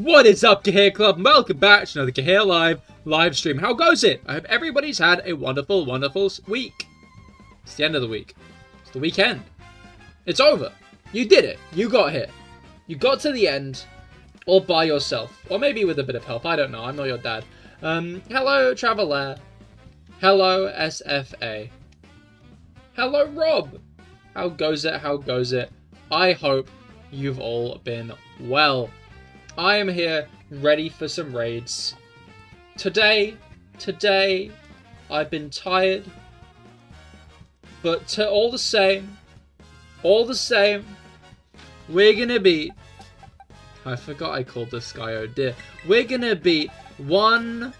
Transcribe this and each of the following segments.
What is up, Cahir Club? Welcome back to another CahirLIVE live stream. How goes it? I hope everybody's had a wonderful, wonderful week. It's the end of the week. It's the weekend. It's over. You did it. You got here. You got to the end all by yourself. Or maybe with a bit of help. I don't know. I'm not your dad. Hello, Traveler. Hello, SFA. Hello, Rob. How goes it? How goes it? I hope you've all been well. I am here ready for some raids. Today, I've been tired. But all the same, we're gonna beat... I forgot I called this guy, oh dear. We're gonna beat 1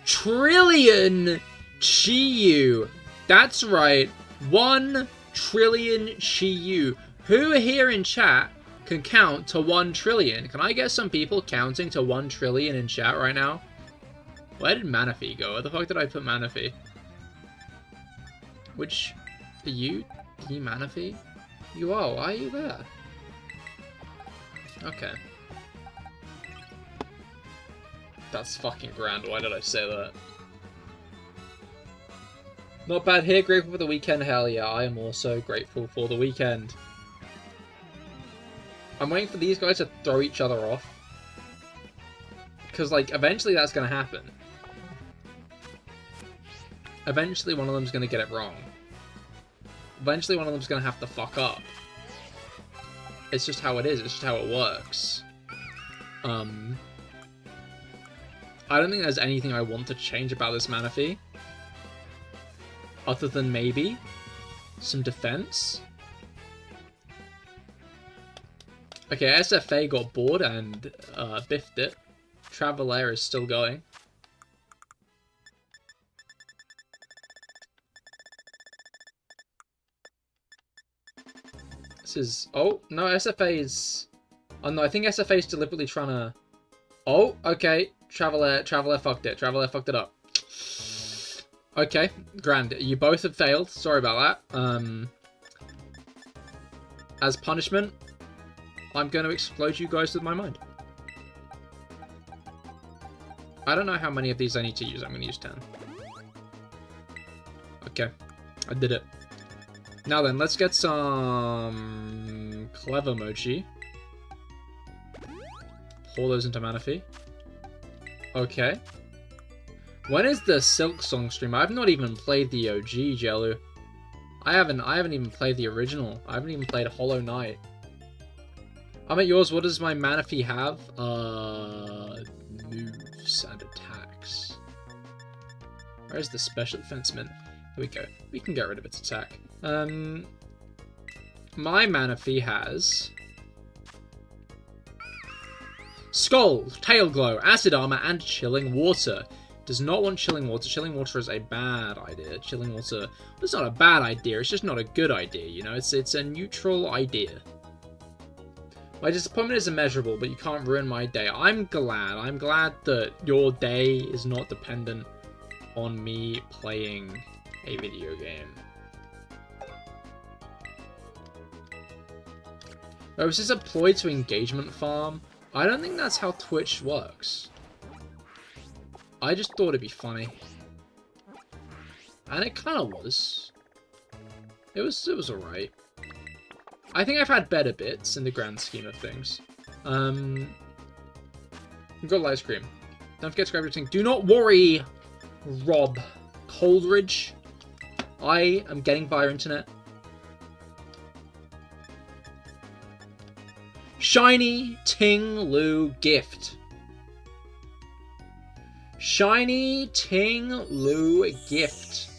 trillion Chi-Yu. That's right, 1 trillion Chi-Yu. Who here in chat can count to 1 trillion? Can I get some people counting to 1 trillion in chat right now? Where did Manaphy go? Where the fuck did I put Manaphy? Which... Are you? Are you Manaphy? You are. Why are you there? Okay. That's fucking grand. Why did I say that? Not bad here. Grateful for the weekend. Hell yeah. I am also grateful for the weekend. I'm waiting for these guys to throw each other off. Because, like, eventually that's going to happen. Eventually one of them's going to get it wrong. Eventually one of them's going to have to fuck up. It's just how it is. It's just how it works. I don't think there's anything I want to change about this Manaphy. Other than maybe some defense. Okay, SFA got bored and biffed it. Traveler is still going. This is... Oh, no, SFA is... Oh, no, I think SFA is deliberately trying to... Oh, okay. Traveler fucked it. Traveler fucked it up. Okay, grand. You both have failed. Sorry about that. As punishment, I'm going to explode you guys with my mind. I don't know how many of these I need to use. I'm going to use 10. Okay. I did it. Now then, let's get some... Clever Mochi. Pour those into Manaphy. Okay. When is the Silk Song stream? I've not even played the OG, Jellu. I haven't even played the original. I haven't even played Hollow Knight. I'm at yours. What does my Manaphy have? Moves and attacks. Where's the special defenseman? Here we go. We can get rid of its attack. My Manaphy has... Skull, Tail Glow, Acid Armor, and Chilling Water. Does not want Chilling Water. Chilling Water is a bad idea. Chilling Water... Well, it's not a bad idea. It's just not a good idea, you know? It's a neutral idea. My disappointment is immeasurable, but you can't ruin my day. I'm glad that your day is not dependent on me playing a video game. Oh, is this a ploy to engagement farm? I don't think that's how Twitch works. I just thought it'd be funny. And it kind of was. It was alright. I think I've had better bits in the grand scheme of things. We've got ice cream. Don't forget to grab everything. Do not worry, Rob Coldridge. I am getting via internet. Shiny Ting Lu gift. Shiny Ting Lu gift.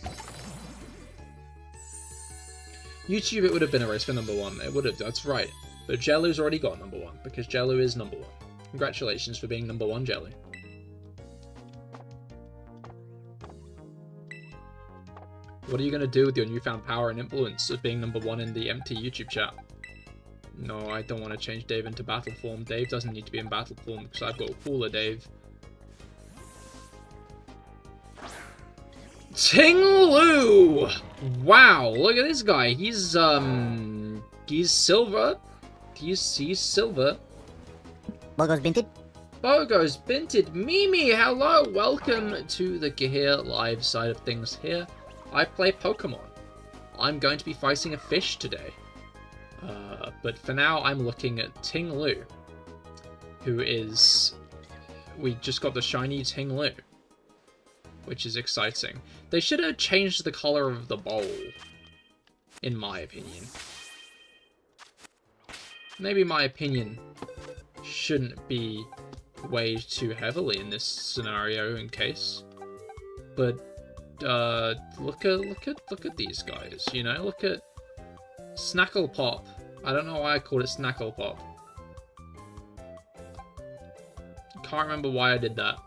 YouTube, it would have been a race for #1. It would have, that's right. But Jellu's already got #1, because Jellu is #1. Congratulations for being #1, Jellu. What are you going to do with your newfound power and influence of being #1 in the empty YouTube chat? No, I don't want to change Dave into battle form. Dave doesn't need to be in battle form, because I've got a cooler Dave. Ting Lu! Wow, look at this guy. He's silver. He's silver. What goes binted? Bogo's Binted Mimi, hello! Welcome to the CahirLIVE side of things here. I play Pokemon. I'm going to be fighting a fish today. But for now, I'm looking at Ting Lu, who is... We just got the shiny Ting Lu, which is exciting. They should have changed the color of the bowl, in my opinion. Maybe my opinion shouldn't be weighed too heavily in this scenario in case. But look at these guys, you know, look at Snackle Pop. I don't know why I called it Snackle Pop. Can't remember why I did that.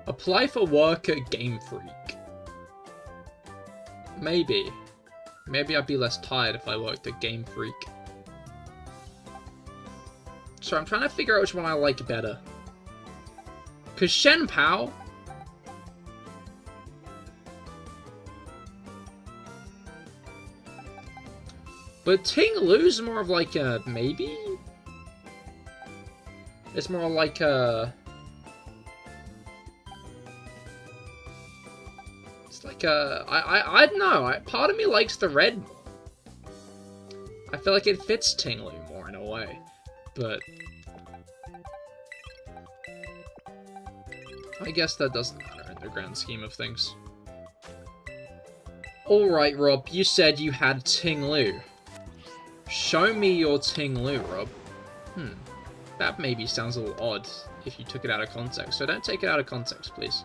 Apply for work at Game Freak. Maybe. Maybe I'd be less tired if I worked at Game Freak. So I'm trying to figure out which one I like better. Cause Shen Pao. But Ting Lu's more of like a maybe? It's more like a... It's like a... I don't know. Part of me likes the red more. I feel like it fits Ting Lu more in a way. But... I guess that doesn't matter in the grand scheme of things. Alright, Rob. You said you had Ting Lu. Show me your Ting Lu, Rob. That maybe sounds a little odd if you took it out of context. So don't take it out of context, please.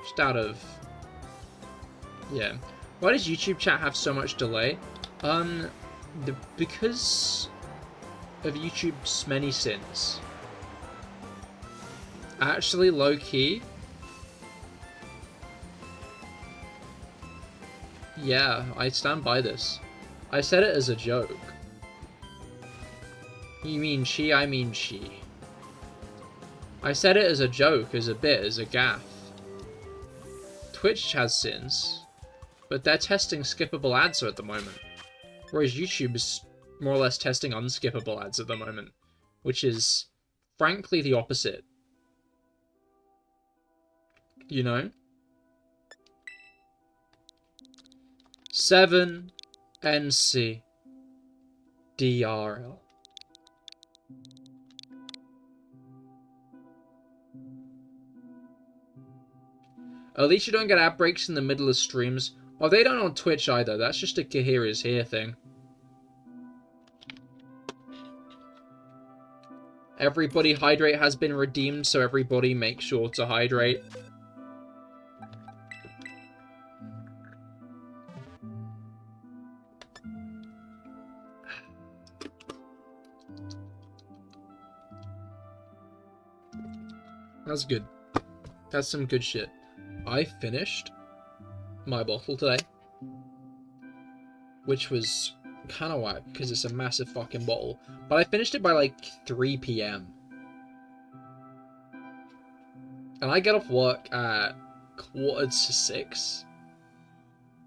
Just out of... Yeah. Why does YouTube chat have so much delay? Because of YouTube's many sins. Actually, low-key... Yeah, I stand by this. I said it as a joke. You mean she, I mean she. I said it as a joke, as a bit, as a gaffe. Twitch has sins, but they're testing skippable ads at the moment. Whereas YouTube is more or less testing unskippable ads at the moment. Which is, frankly, the opposite. You know? 7 NC DRL. At least you don't get ad breaks in the middle of streams. Oh, they don't on Twitch either. That's just a Cahir is here thing. Everybody hydrate has been redeemed, so everybody make sure to hydrate. That's good. That's some good shit. I finished my bottle today, which was kind of whack because it's a massive fucking bottle. But I finished it by like 3 PM. And I get off work at 5:45.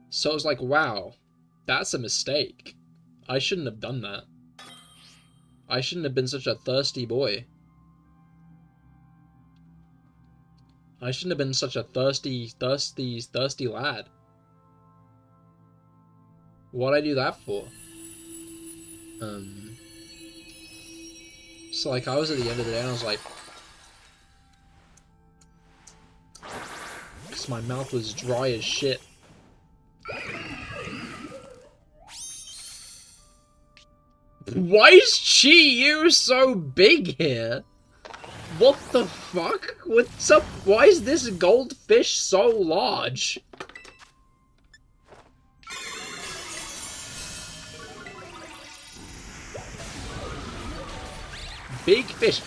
So I was like, wow, that's a mistake. I shouldn't have done that. I shouldn't have been such a thirsty boy. I shouldn't have been such a thirsty lad. What'd I do that for? So like I was at the end of the day and I was like, because my mouth was dry as shit. Why is Chi-Yu so big here? What the fuck? What's up? Why is this goldfish so large? Big fish.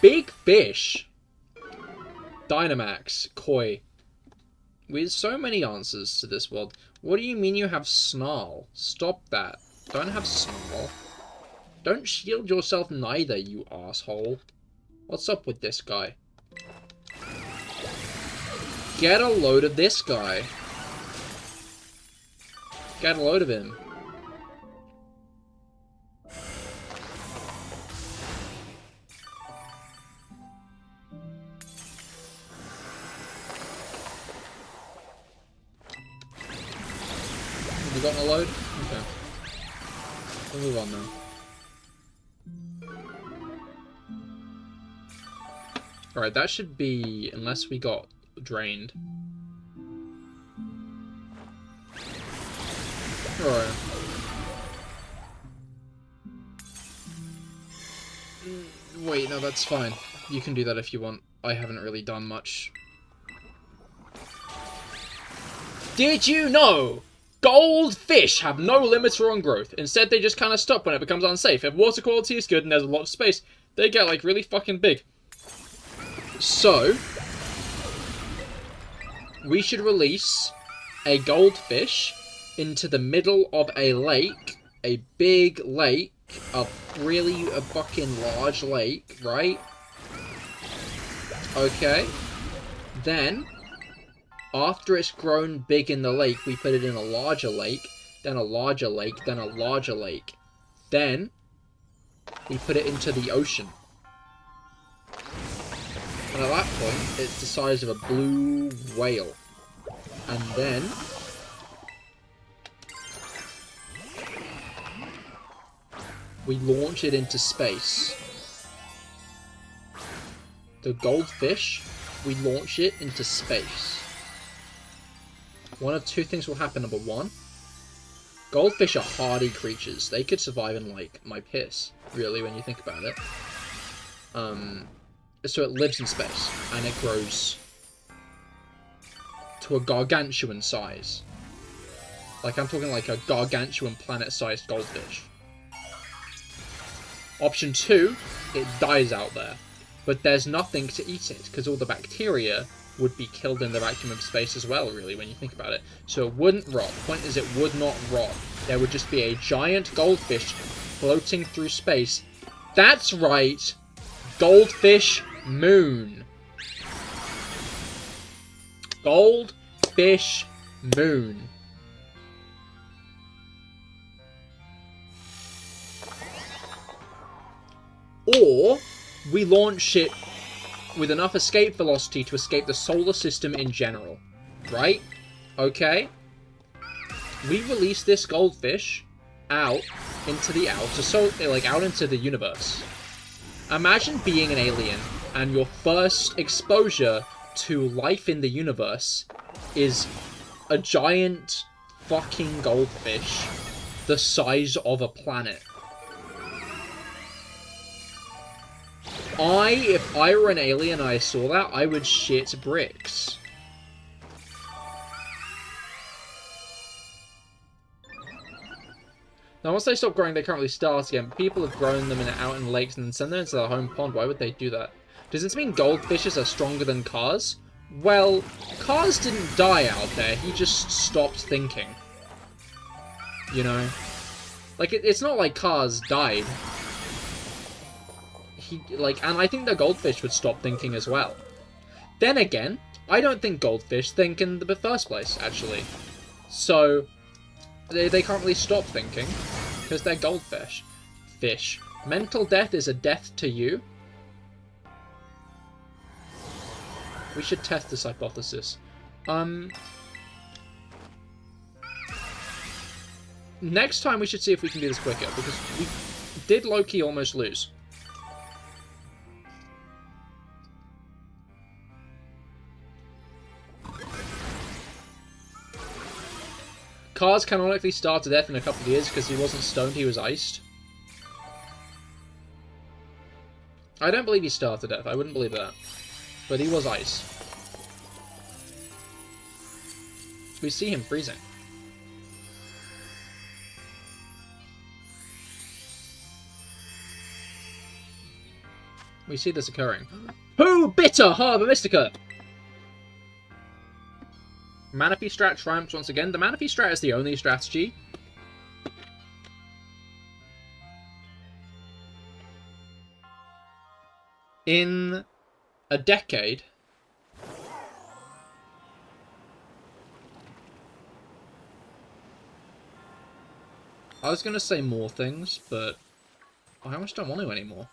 Big fish. Dynamax. Koi. With so many answers to this world. What do you mean you have Snarl? Stop that. Don't have Snarl. Don't shield yourself neither, you asshole. What's up with this guy? Get a load of this guy. Get a load of him. We got a load? Okay. We'll move on now. Alright, that should be... unless we got drained. Alright. Wait, no, that's fine. You can do that if you want. I haven't really done much. Did you know goldfish have no limits on growth? Instead, they just kind of stop when it becomes unsafe. If water quality is good and there's a lot of space, they get, like, really fucking big. So, we should release a goldfish into the middle of a lake, a big lake, a fucking large lake, right? Okay. Then, after it's grown big in the lake, we put it in a larger lake, then a larger lake, then a larger lake. Then, we put it into the ocean. And at that point, it's the size of a blue whale. And then... we launch it into space. The goldfish, we launch it into space. One of two things will happen. Number one, goldfish are hardy creatures. They could survive in, like, my piss, really, when you think about it. So it lives in space, and it grows to a gargantuan size. Like, I'm talking like a gargantuan planet-sized goldfish. Option 2, it dies out there. But there's nothing to eat it, because all the bacteria would be killed in the vacuum of space as well, really, when you think about it. So it wouldn't rot. The point is it would not rot. There would just be a giant goldfish floating through space. That's right! Goldfish moon. Goldfish moon. Or, we launch it with enough escape velocity to escape the solar system in general. Right? Okay? We release this goldfish out into the out into the universe. Imagine being an alien, and your first exposure to life in the universe is a giant fucking goldfish the size of a planet. If I were an alien and I saw that, I would shit bricks. Now, once they stop growing, they currently start again. People have grown them out in lakes and then send them into their home pond. Why would they do that? Does this mean goldfishes are stronger than cars? Well, cars didn't die out there. He just stopped thinking. You know? Like, it's not like cars died. And I think the goldfish would stop thinking as well. Then again, I don't think goldfish think in the first place, actually. So, they can't really stop thinking, because they're goldfish. Fish. Mental death is a death to you? We should test this hypothesis. Next time we should see if we can do this quicker, because we did low-key almost lose. Cars canonically starve to death in a couple of years because he wasn't stoned, he was iced. I don't believe he starved to death, I wouldn't believe that. But he was ice. We see him freezing. We see this occurring. Who bitter Harbour Mystica? Manaphy strat triumphs once again. The Manaphy strat is the only strategy. In a decade. I was going to say more things, but I almost don't want to anymore.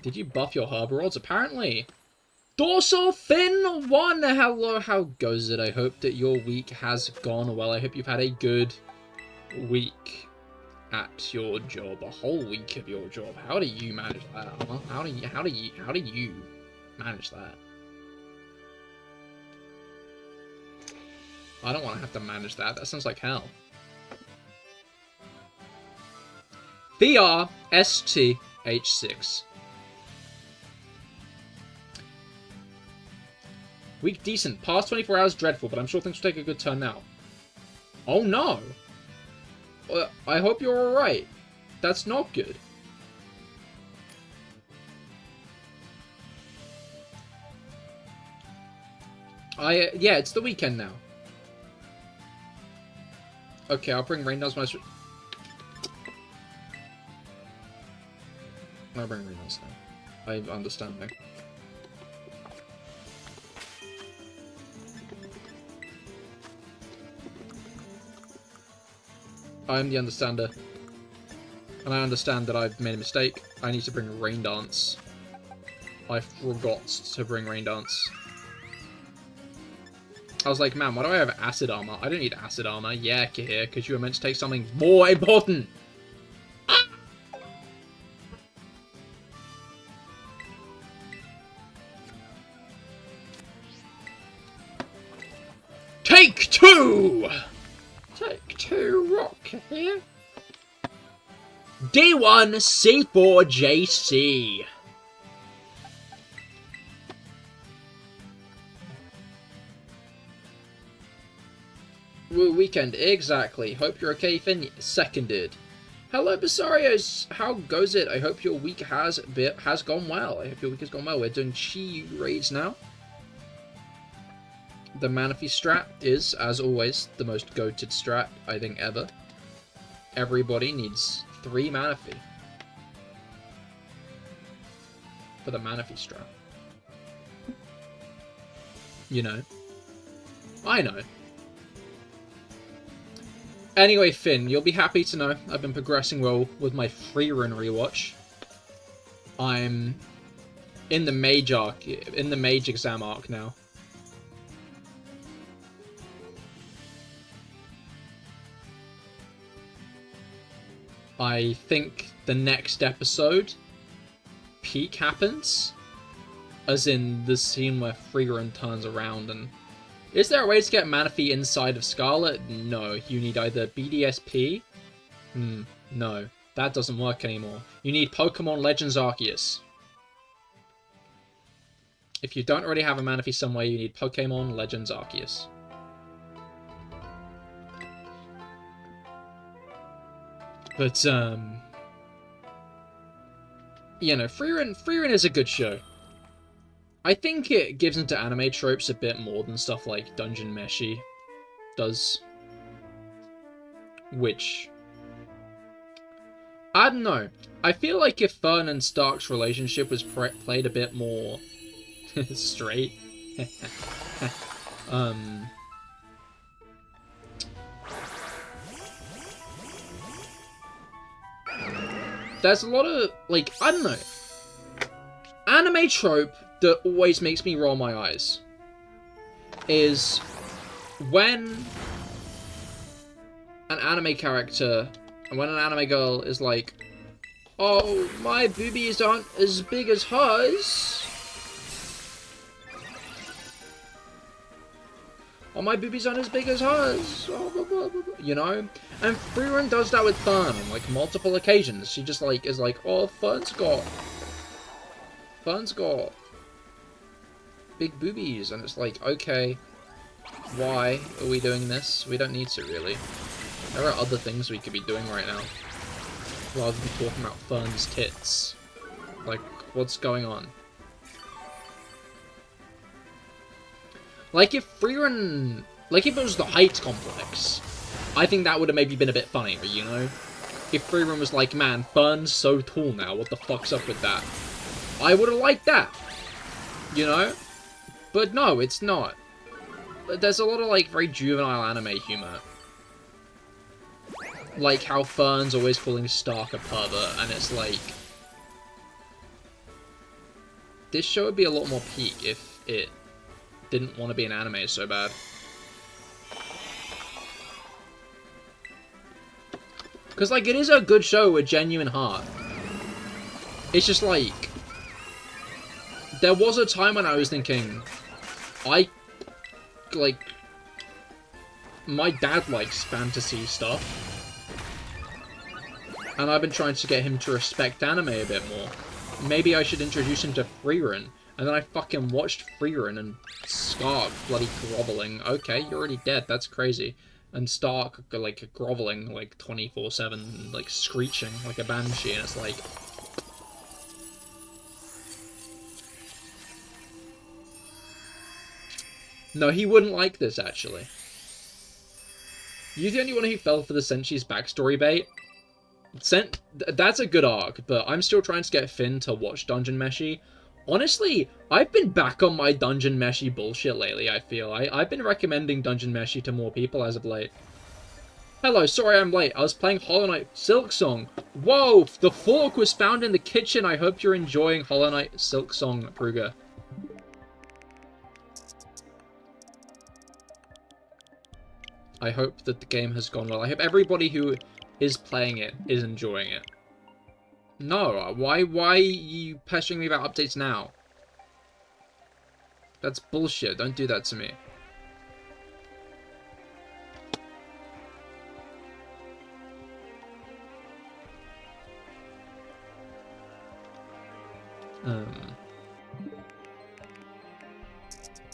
Did you buff your Herb Rods? Apparently. Dorsal Fin 1, hello, how goes it? I hope that your week has gone well. I hope you've had a good week at your job, a whole week of your job. How do you manage that? Huh? How do you manage that? I don't want to have to manage that. That sounds like hell. VRSTH6. Week decent. Past 24 hours dreadful, but I'm sure things will take a good turn now. Oh no! I hope you're alright. That's not good. Yeah, it's the weekend now. Okay, I'll bring rain dance when I'll bring rain dance now. I understand now. I am the understander. And I understand that I've made a mistake. I need to bring rain dance. I forgot to bring rain dance. I was like, man, why do I have acid armor? I don't need acid armor. Yeah, Cahir, because you were meant to take something more important. Ah! Take two! Take two, rock here. D1 C4 JC. Weekend, exactly. Hope you're okay, Finn. Seconded. Hello, Basarios. How goes it? I hope your week has gone well. I hope your week has gone well. We're doing Chi raids now. The Manaphy strat is, as always, the most goated strat, I think, ever. Everybody needs 3 Manaphy for the Manaphy strat. You know. I know. Anyway, Finn, you'll be happy to know I've been progressing well with my free run rewatch. I'm in the mage arc, in the mage exam arc now. I think the next episode, peak happens, as in the scene where Freerun turns around and... Is there a way to get Manaphy inside of Scarlet? No, you need either BDSP... no, that doesn't work anymore. You need Pokemon Legends Arceus. If you don't already have a Manaphy somewhere, you need Pokemon Legends Arceus. But, you know, Freerun is a good show. I think it gives into anime tropes a bit more than stuff like Dungeon Meshi does. Which... I don't know. I feel like if Fern and Stark's relationship was played a bit more... straight... There's a lot of, like, I don't know. Anime trope that always makes me roll my eyes is when an anime character, and when an anime girl is like, oh, my boobies aren't as big as hers. Oh, my boobies aren't as big as hers. You know? And Freerun does that with Fern on, like, multiple occasions. She just, like, is like, oh, Fern's got big boobies. And it's like, okay, why are we doing this? We don't need to, really. There are other things we could be doing right now, rather than talking about Fern's tits. Like, what's going on? Like, if Freerun... Like, if it was the height complex, I think that would have maybe been a bit funnier, you know? If Freerun was like, man, Fern's so tall now, what the fuck's up with that? I would have liked that, you know? But no, it's not. There's a lot of, like, very juvenile anime humor. Like how Fern's always calling Stark a pervert, and it's like... this show would be a lot more peak if it didn't want to be an anime so bad. Because, like, it is a good show with genuine heart. It's just, like, there was a time when I was thinking, my dad likes fantasy stuff. And I've been trying to get him to respect anime a bit more. Maybe I should introduce him to Freerun. And then I fucking watched Freerun and Stark bloody groveling. Okay, you're already dead, that's crazy. And Stark, like, groveling, like, 24/7, like, screeching like a banshee, and it's like... No, he wouldn't like this, actually. You're the only one who fell for the Senshi's backstory bait. That's a good arc, but I'm still trying to get Finn to watch Dungeon Meshi. Honestly, I've been back on my Dungeon Meshi bullshit lately, I feel. I've been recommending Dungeon Meshi to more people as of late. Hello, sorry I'm late. I was playing Hollow Knight Silksong. Whoa, the fork was found in the kitchen. I hope you're enjoying Hollow Knight Silksong, Kruger. I hope that the game has gone well. I hope everybody who is playing it is enjoying it. No, why are you pestering me about updates now? That's bullshit. Don't do that to me.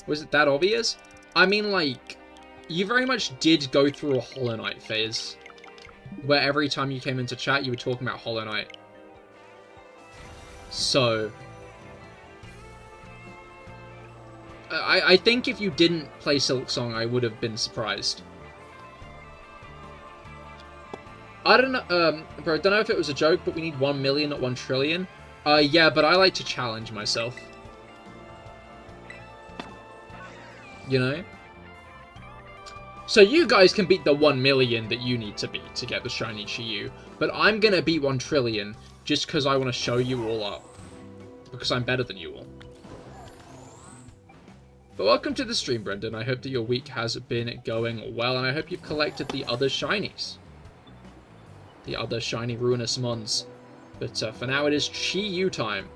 Was it that obvious? I mean, like, you very much did go through a Hollow Knight phase. Where every time you came into chat, you were talking about Hollow Knight. So... I think if you didn't play Silksong, I would have been surprised. I don't know, bro, don't know if it was a joke, but we need 1 million, not 1 trillion. Yeah, but I like to challenge myself. You know? So you guys can beat the 1 million that you need to beat to get the shiny Chi-Yu, but I'm gonna beat 1 trillion just because I want to show you all up. Because I'm better than you all. But welcome to the stream, Brendan. I hope that your week has been going well, and I hope you've collected the other shinies. The other shiny ruinous mons. But for now, it is Chi-Yu time.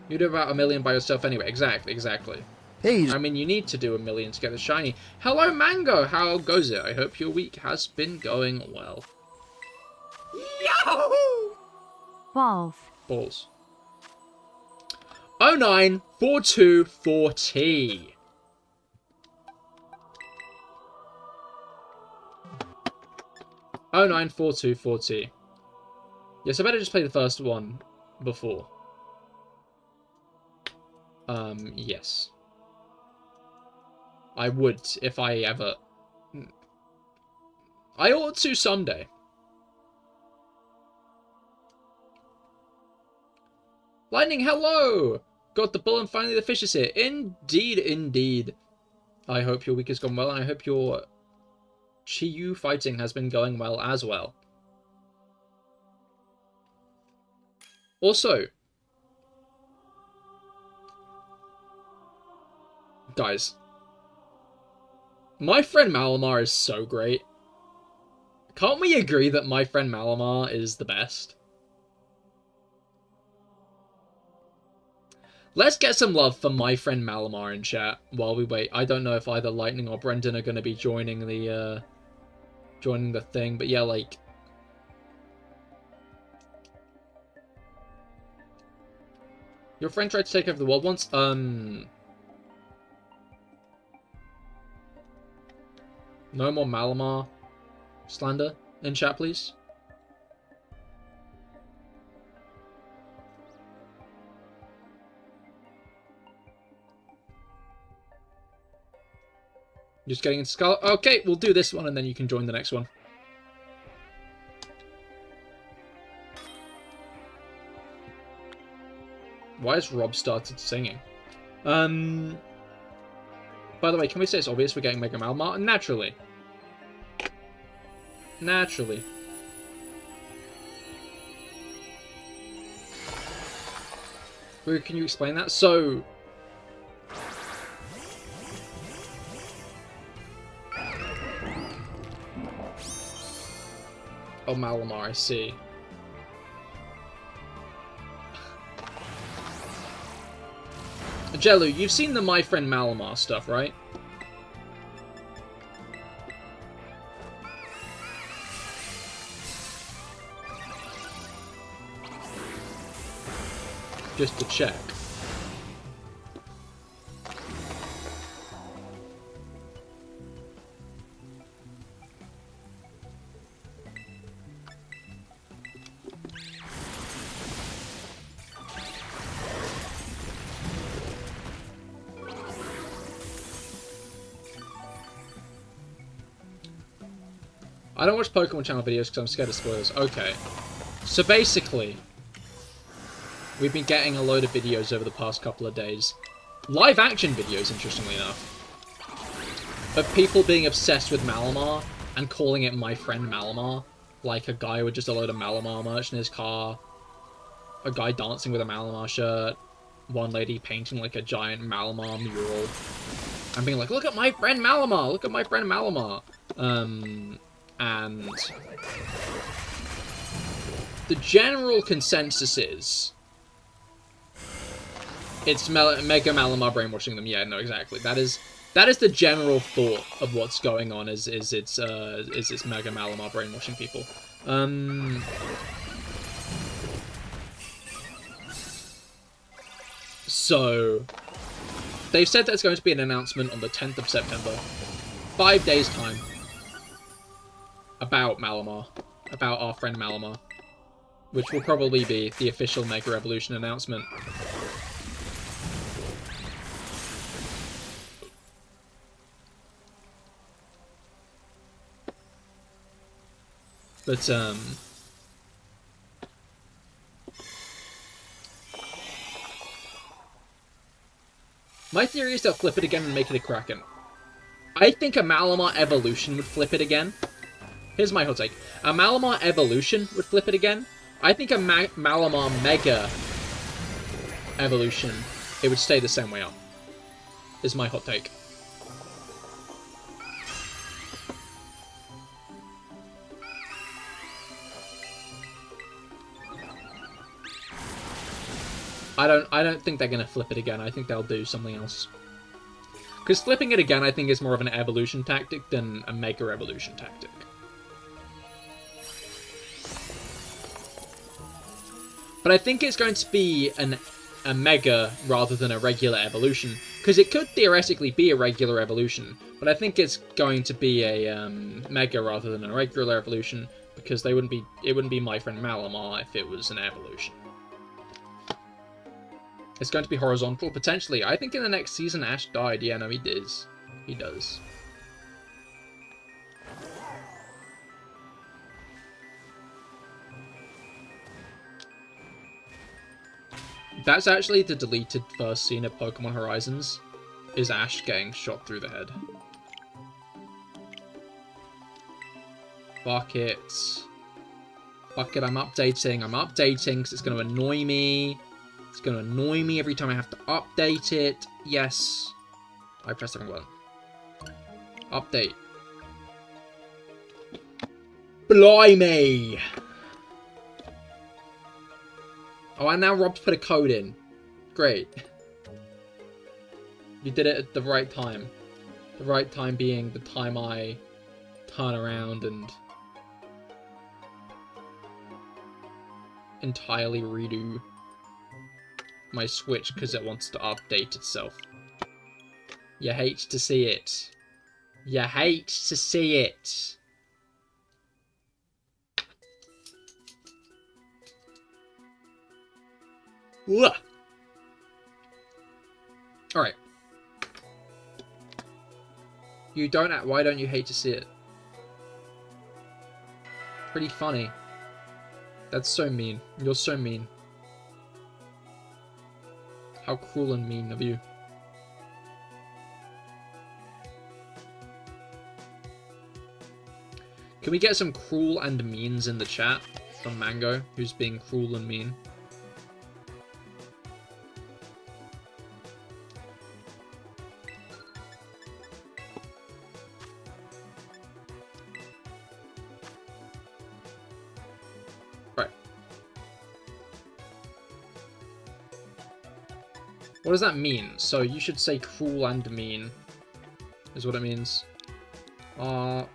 You do about 1 million by yourself anyway. Exactly. Hey. I mean, you need to do 1 million to get the shiny. Hello, Mango! How goes it? I hope your week has been going well. Yahoo! Balls. 094240. Oh, 094240. Yes, I better just play the first one before. Yes. I would, if I ever... I ought to someday. Lightning, hello! Got the bull and finally the fish is here. Indeed. I hope your week has gone well, and I hope your Chi-Yu fighting has been going well as well. Also, guys, my friend Malamar is so great. Can't we agree that my friend Malamar is the best? Let's get some love for my friend Malamar in chat while we wait. I don't know if either Lightning or Brendan are going to be joining the thing, but yeah, like... Your friend tried to take over the world once? No more Malamar slander in chat, please. Just getting into Scarlet. Okay, we'll do this one and then you can join the next one. Why has Rob started singing? By the way, can we say it's obvious we're getting Mega Malamar? Naturally. Can you explain that? So... Oh, Malamar, I see. Jellu, you've seen the My Friend Malamar stuff, right? Just to check. I don't watch Pokemon channel videos because I'm scared of spoilers. Okay. So basically, we've been getting a load of videos over the past couple of days. Live action videos, interestingly enough. Of people being obsessed with Malamar and calling it My Friend Malamar. Like a guy with just a load of Malamar merch in his car. A guy dancing with a Malamar shirt. One lady painting like a giant Malamar mural. And being like, look at my friend Malamar! Look at my friend Malamar! And the general consensus is it's Mega Malamar brainwashing them. Yeah, no, exactly. That is the general thought of what's going on. Is it's Mega Malamar brainwashing people. So they've said there's going to be an announcement on the 10th of September, 5 days time. About Malamar. About our friend Malamar. Which will probably be the official Mega Evolution announcement. But, my theory is they'll flip it again and make it a Kraken. I think a Malamar Evolution would flip it again. Here's my hot take. A Malamar Evolution would flip it again. I think a Malamar Mega Evolution, it would stay the same way up. Is my hot take. I don't think they're gonna flip it again. I think they'll do something else. Because flipping it again, I think, is more of an evolution tactic than a Mega Evolution tactic. But I think it's going to be a Mega rather than a regular evolution. Because it could theoretically be a regular evolution. But I think it's going to be a Mega rather than a regular evolution. Because it wouldn't be My Friend Malamar if it was an evolution. It's going to be horizontal, potentially. I think in the next season Ash died. Yeah, no, he does. He does. That's actually the deleted first scene of Pokemon Horizons, is Ash getting shot through the head. Fuck it. Fuck it, I'm updating because it's going to annoy me. It's going to annoy me every time I have to update it. Yes. I pressed the wrong button. Update. Blimey! Oh, and now Rob's put a code in. Great. You did it at the right time. The right time being the time I turn around and entirely redo my Switch because it wants to update itself. You hate to see it. You hate to see it. Alright. You don't... Why don't you hate to see it? Pretty funny. That's so mean. You're so mean. How cruel and mean of you. Can we get some cruel and means in the chat from Mango, who's being cruel and mean? What does that mean? So you should say cruel and mean, is what it means. R5S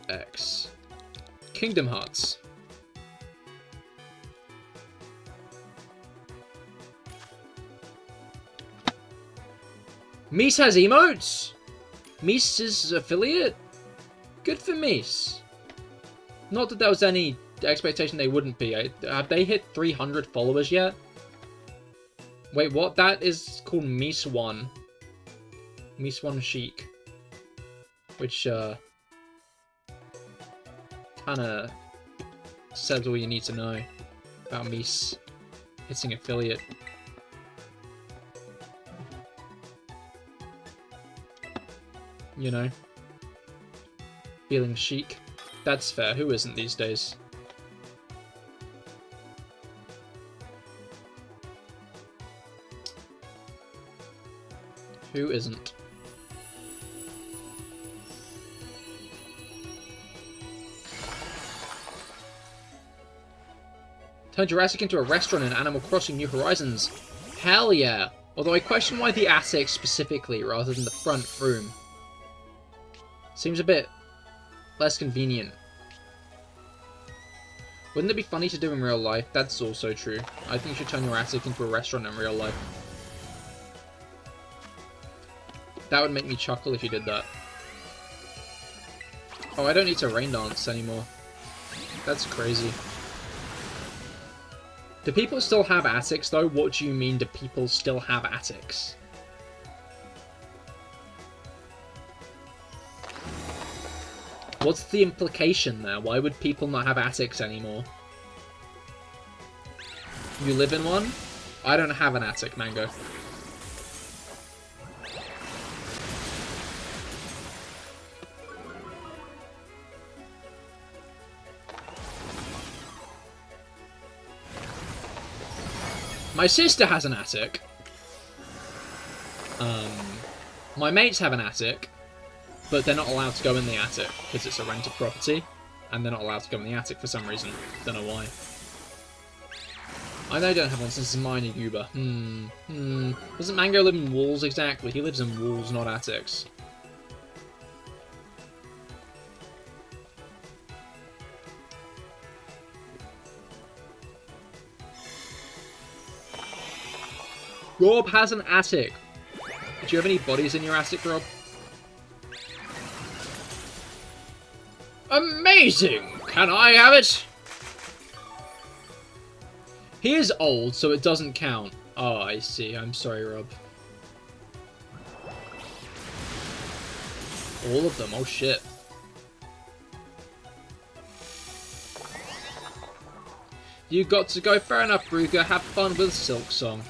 X Kingdom Hearts. Mies has emotes? Mies is affiliate? Good for Mies. Not that there was any expectation they wouldn't be. Have they hit 300 followers yet? Wait, what? That is called Mies1. Mies1 Chic. Which, kinda says all you need to know about Mies hitting affiliate. You know? Feeling chic. That's fair. Who isn't these days? Who isn't? Turn Jurassic into a restaurant in Animal Crossing New Horizons. Hell yeah! Although I question why the attic specifically rather than the front room. Seems a bit less convenient. Wouldn't it be funny to do in real life? That's also true. I think you should turn your attic into a restaurant in real life. That would make me chuckle if you did that. Oh, I don't need to rain dance anymore. That's crazy. Do people still have attics, though? What do you mean, do people still have attics? What's the implication there? Why would people not have attics anymore? You live in one? I don't have an attic, Mango. My sister has an attic. My mates have an attic, but they're not allowed to go in the attic because it's a rented property, and they're not allowed to go in the attic for some reason. Don't know why. I know I don't have one since mine are Uber. Doesn't Mango live in walls exactly? He lives in walls, not attics. Rob has an attic. Do you have any bodies in your attic, Rob? Amazing! Can I have it? He is old, so it doesn't count. Oh, I see. I'm sorry, Rob. All of them? Oh, shit. You got to go. Fair enough, Ruger. Have fun with Silk Song.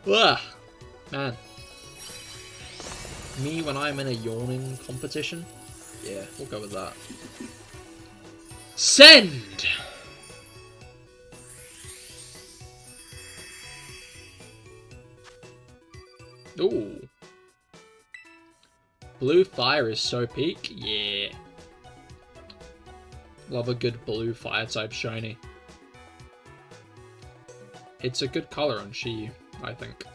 Ugh, man. Me when I'm in a yawning competition? Yeah, we'll go with that. Send! Ooh. Blue fire is so peak? Yeah. Love a good blue fire type shiny. It's a good color on Shiyu, I think.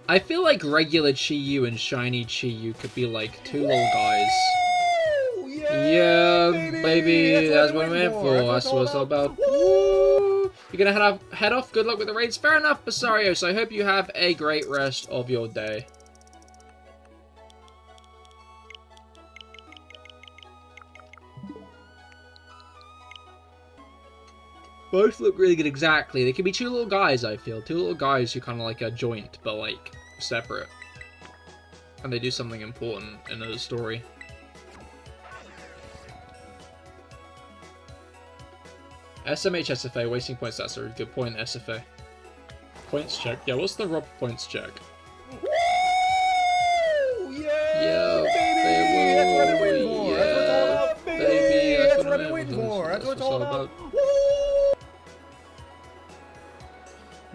I feel like regular Chiyu and shiny Chiyu could be like two little guys. Yeah, baby, that's what I'm in for. That's what it's all about. Woo! You're gonna head off. Good luck with the raids. Fair enough, Basarios. I hope you have a great rest of your day. Both look really good, exactly. They could be two little guys, I feel. Two little guys who kind of like a joint, but like separate. And they do something important in the story. SMH SFA, wasting points, that's a good point, SFA. Points check. Yeah, what's the Rob points check? Woo! Yeah, baby! That's what I've been waiting for! Yeah, That's what it's all about, baby! That's what I've been waiting for! That's what it's all about! Woo!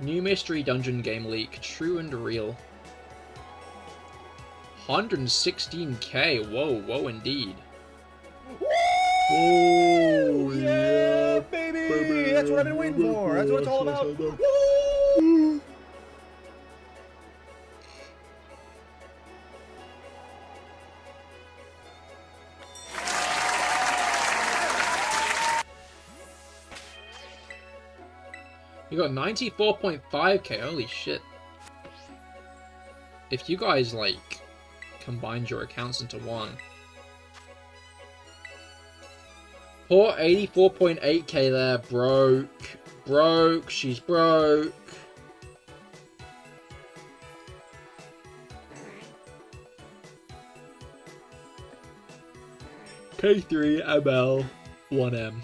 New mystery dungeon game leak. True and real. 116k. Whoa, whoa, indeed. Oh, yeah, baby! That's what I've been waiting for. That's what it's all about. Woo! You got 94.5k. Holy shit. If you guys, like, combined your accounts into one. Poor 84.8k there. Broke. Broke. She's broke. K3 ML 1M.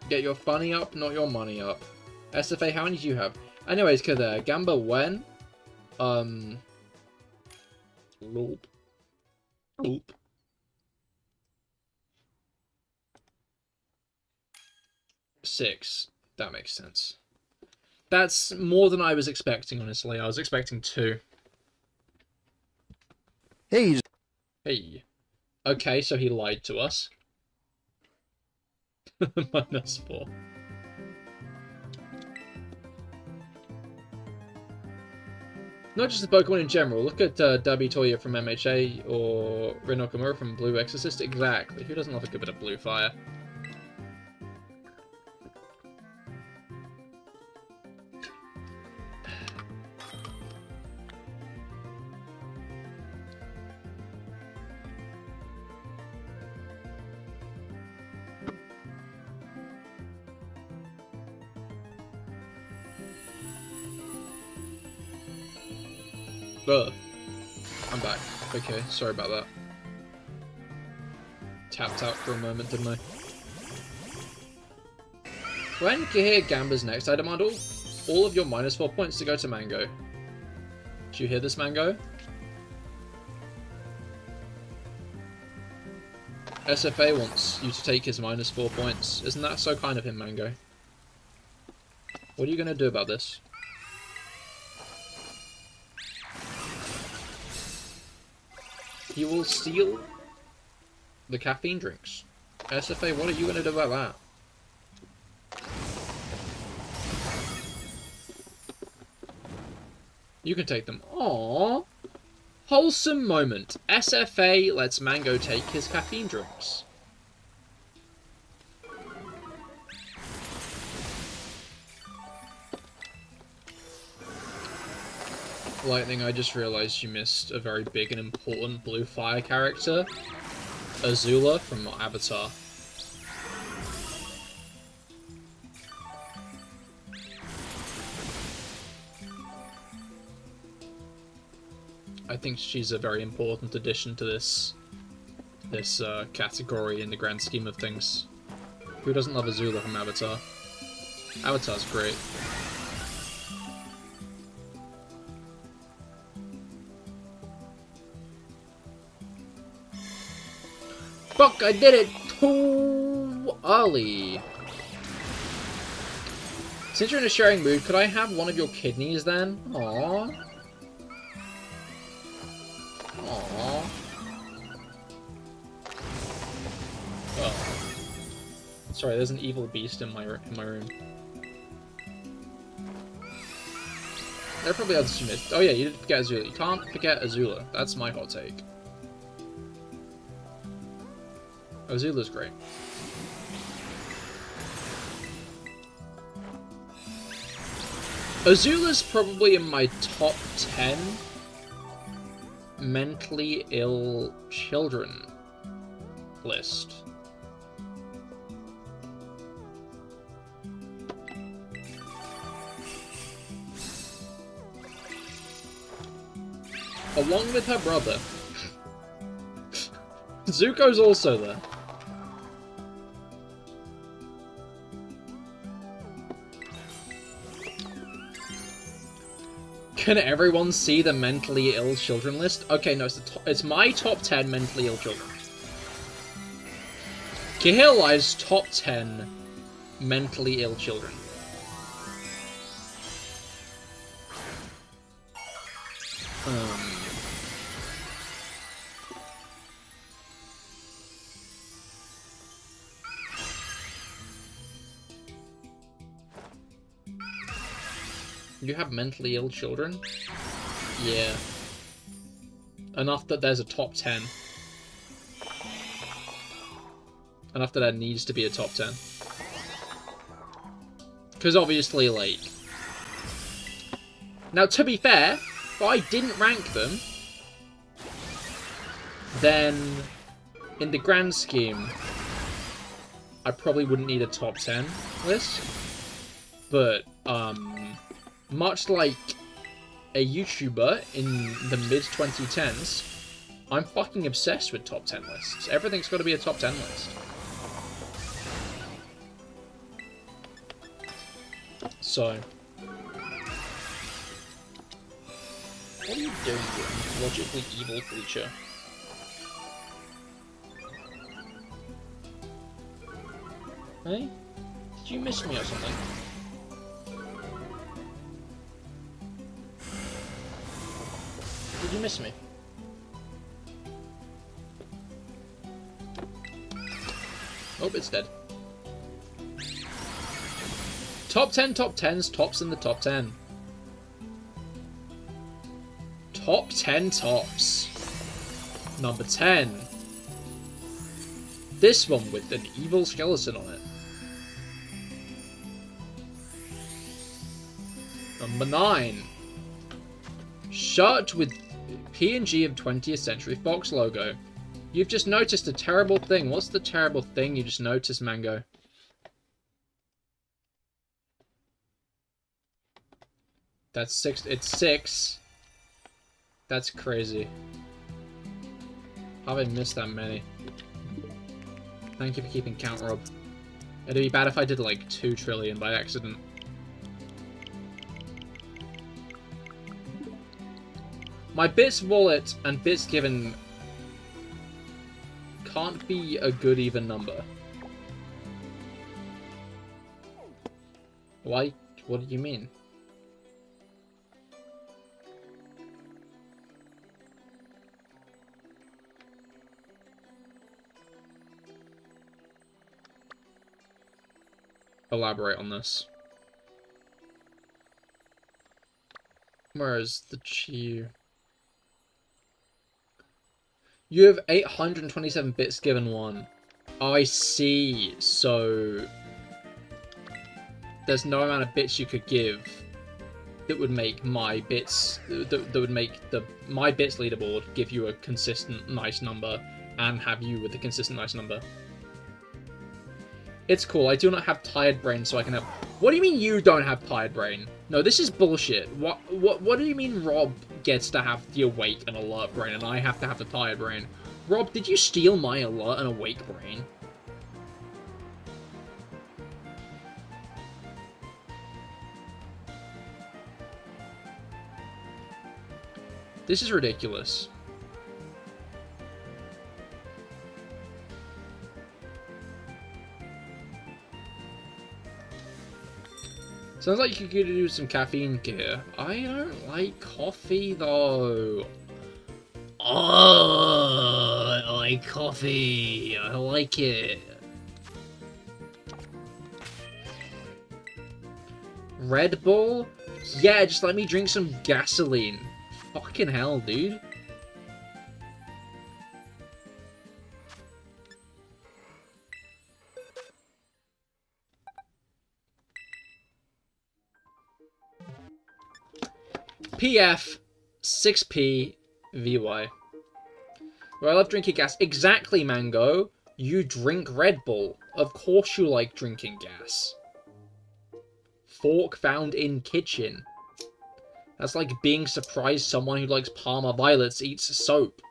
Get your funny up, not your money up. SFA, how many do you have? Anyways, Cahir, Gamba when? Loop. Loop. Six. That makes sense. That's more than I was expecting, honestly. I was expecting 2. Hey. Hey. Okay, so he lied to us. -4. Not just the Pokemon in general. Look at Dabi Toya from MHA or Rin Okamura from Blue Exorcist. Exactly. Who doesn't love a good bit of blue fire? Ugh. I'm back. Okay, sorry about that. Tapped out for a moment, didn't I? When Cahir Gamba's next, I demand all of your -4 points to go to Mango. Do you hear this, Mango? SFA wants you to take his -4 points. Isn't that so kind of him, Mango? What are you going to do about this? He will steal the caffeine drinks. SFA, what are you going to do about that? You can take them. Aww. Wholesome moment. SFA lets Mango take his caffeine drinks. Lightning, I just realized you missed a very big and important blue fire character. Azula from Avatar. I think she's a very important addition to this category in the grand scheme of things. Who doesn't love Azula from Avatar? Avatar's great. Fuck, I did it too early. Since you're in a sharing mood, could I have one of your kidneys then? Aww. Aww. Oh. Sorry, there's an evil beast in my room. There are probably others you missed. Oh yeah, you didn't forget Azula. You can't forget Azula. That's my hot take. Azula's great. Azula's probably in my top 10 mentally ill children list. Along with her brother. Zuko's also there. Can everyone see the mentally ill children list? Okay, no, it's my top 10 mentally ill children. CahirLIVE's top 10 mentally ill children. You have mentally ill children? Yeah. Enough that there's a top 10. Enough that there needs to be a top 10. Because obviously, like... Now, to be fair, if I didn't rank them, then, in the grand scheme, I probably wouldn't need a top 10 list. But, much like a YouTuber in the mid-2010s, I'm fucking obsessed with top 10 lists. Everything's got to be a top 10 list. So... What are you doing, you logically evil creature? Hey? Did you miss me or something? Did you miss me? Oh, it's dead. Top 10 top 10s, tops in the top 10. Top 10 tops. Number 10. This one with an evil skeleton on it. Number 9. Shirt with PNG of 20th Century Fox logo. You've just noticed a terrible thing. What's the terrible thing you just noticed, Mango? That's 6. It's 6. That's crazy. How have I missed that many? Thank you for keeping count, Rob. It'd be bad if I did like 2 trillion by accident. My bits wallet and bits given can't be a good even number. Why? What do you mean? Elaborate on this. Whereas the Chew... You have 827 bits given 1. I see. So there's no amount of bits you could give that would make my bits that would make my bits leaderboard give you a consistent nice number and have you with a consistent nice number. It's cool. I do not have tired brain, so I can have... What do you mean you don't have tired brain? No, this is bullshit. What do you mean Rob gets to have the awake and alert brain and I have to have the tired brain? Rob, did you steal my alert and awake brain? This is ridiculous. Sounds like you could do some caffeine gear. I don't like coffee though. Oh, I like coffee. I like it. Red Bull? Yeah, just let me drink some gasoline. Fucking hell, dude. PF 6P VY. Well, I love drinking gas. Exactly, Mango. You drink Red Bull. Of course you like drinking gas. Fork found in kitchen. That's like being surprised someone who likes Parma Violets eats soap.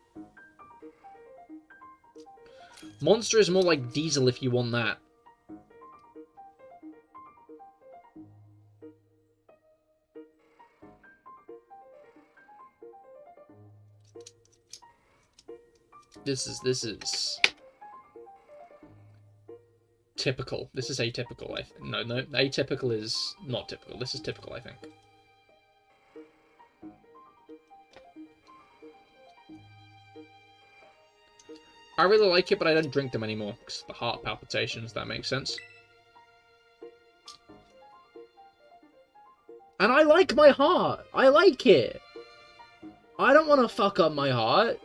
Monster is more like Diesel if you want that. This is... typical. This is atypical. No, atypical is not typical. This is typical, I think. I really like it, but I don't drink them anymore because of the heart palpitations. That makes sense. And I like my heart. I like it. I don't want to fuck up my heart.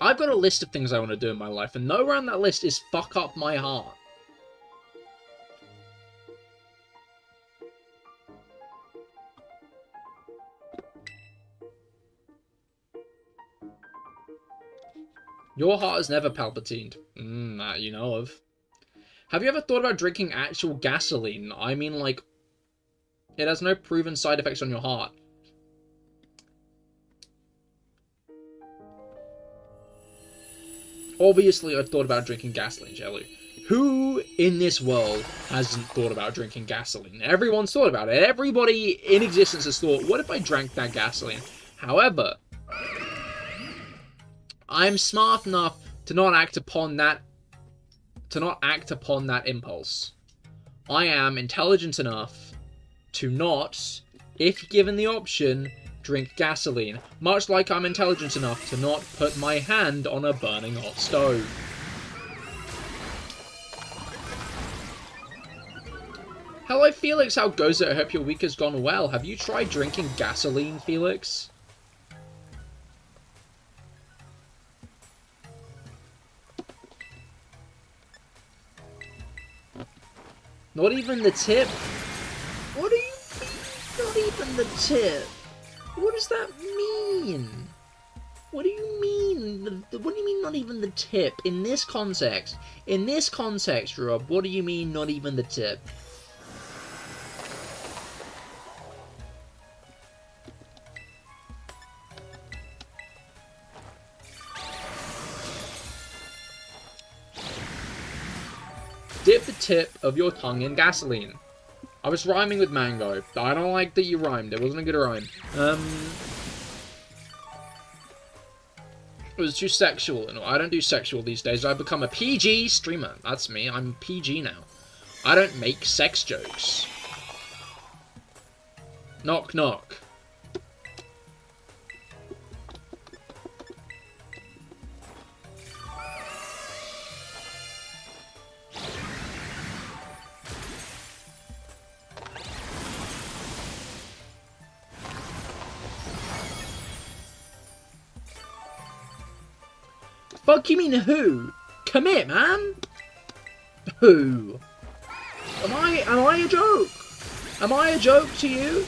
I've got a list of things I want to do in my life, and nowhere on that list is fuck up my heart. Your heart has never palpitated. That you know of. Have you ever thought about drinking actual gasoline? I mean, like, it has no proven side effects on your heart. Obviously, I've thought about drinking gasoline, Jelly. Who in this world hasn't thought about drinking gasoline? Everyone's thought about it. Everybody in existence has thought, what if I drank that gasoline? However, I'm smart enough to not act upon that impulse. I am intelligent enough to not, if given the option, drink gasoline, much like I'm intelligent enough to not put my hand on a burning hot stove. Hello Felix, how goes it? I hope your week has gone well. Have you tried drinking gasoline, Felix? Not even the tip? What do you mean, not even the tip? What does that mean? What do you mean? What do you mean not even the tip? In this context, Rob, what do you mean not even the tip? Dip the tip of your tongue in gasoline. I was rhyming with mango. I don't like that you rhymed. It wasn't a good rhyme. It was too sexual. No, I don't do sexual these days. I've become a PG streamer. That's me. I'm PG now. I don't make sex jokes. Knock, knock. Fuck you mean who? Commit, man. Who? Am I a joke? Am I a joke to you?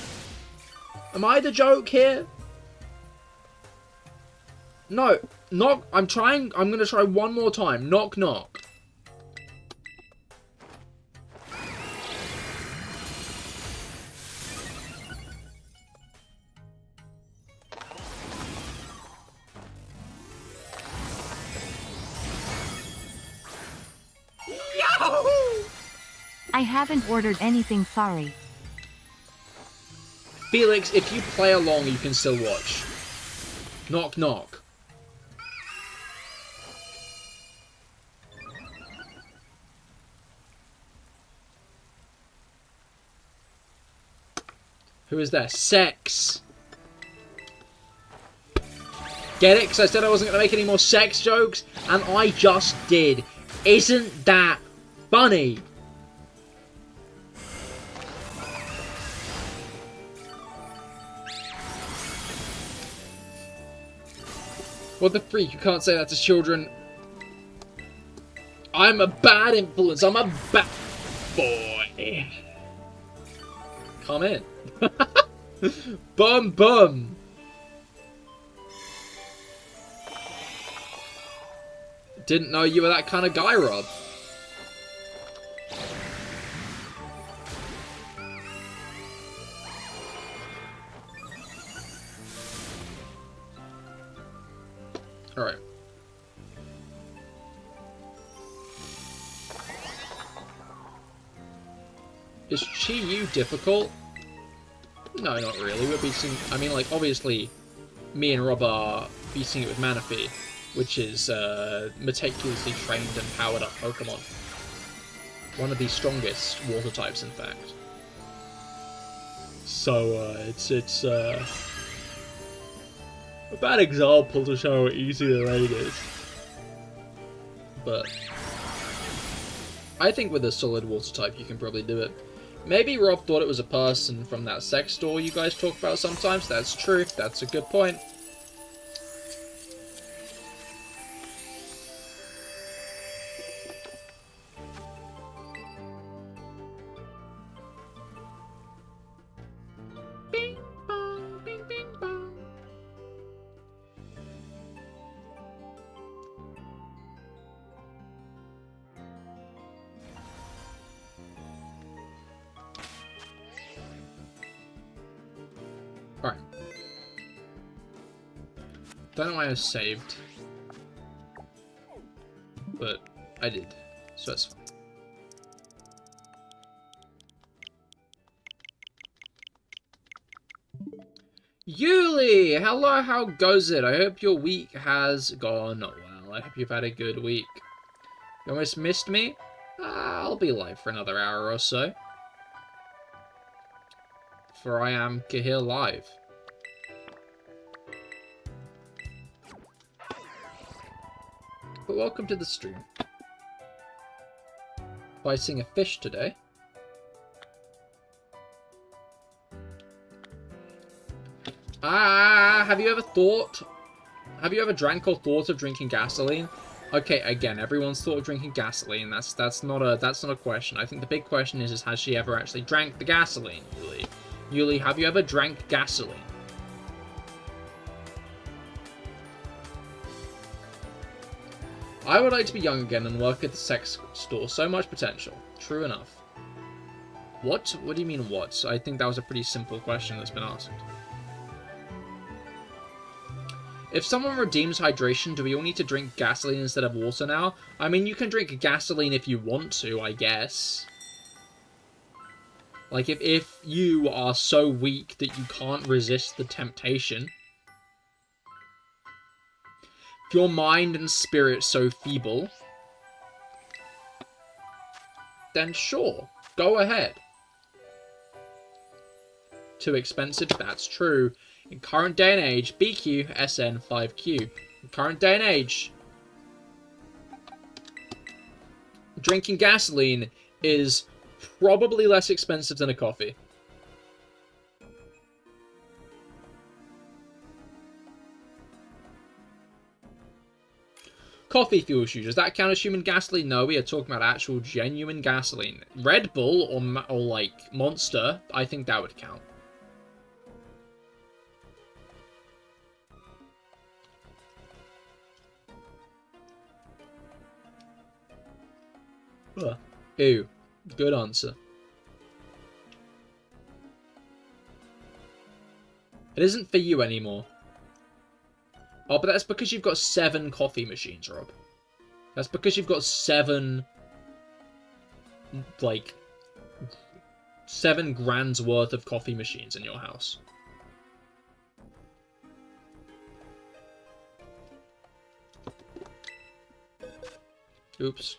Am I the joke here? No. Knock. I'm gonna try one more time. Knock, knock. I haven't ordered anything, sorry. Felix, if you play along, you can still watch. Knock, knock. Who is there? Sex. Get it? Because I said I wasn't going to make any more sex jokes, and I just did. Isn't that funny? What the freak? You can't say that to children. I'm a bad influence. I'm a bad boy. Come in. Bum bum. Didn't know you were that kind of guy, Rob. Alright. Is Chi-Yu difficult? No, not really. We're beating... I mean, like, obviously, me and Rob are beating it with Manaphy. which is meticulously trained and powered up Pokemon. One of the strongest water types, in fact. So it's a bad example to show how easy the raid is. But I think with a solid water type, you can probably do it. Maybe Rob thought it was a person from that sex store you guys talk about sometimes. That's true. That's a good point. Bing bong, bing bing bong. Alright. Don't know why I saved. But I did. So that's fine. Yuli! Hello, how goes it? I hope your week has gone well. I hope you've had a good week. You almost missed me? I'll be live for another hour or so. For I am CahirLIVE. But welcome to the stream. Fighting a fish today. Have you ever drank or thought of drinking gasoline? Okay, again, everyone's thought of drinking gasoline. That's not a question. I think the big question is has she ever actually drank the gasoline, Yuli? Yuli, have you ever drank gasoline? I would like to be young again and work at the sex store. So much potential. True enough. What? What do you mean what? I think that was a pretty simple question that's been asked. If someone redeems hydration, do we all need to drink gasoline instead of water now? I mean, you can drink gasoline if you want to, I guess. Like, if you are so weak that you can't resist the temptation. If your mind and spirit so feeble, then sure, go ahead. Too expensive, that's true. In current day and age, BQ, SN, 5Q. In current day and age, drinking gasoline is probably less expensive than a coffee. Coffee fuels you. Does that count as human gasoline? No, we are talking about actual genuine gasoline. Red Bull or like Monster, I think that would count. Ew. Good answer. It isn't for you anymore. Oh, but that's because you've got 7 coffee machines, Rob. That's because you've got 7... like... 7 grand's worth of coffee machines in your house. Oops.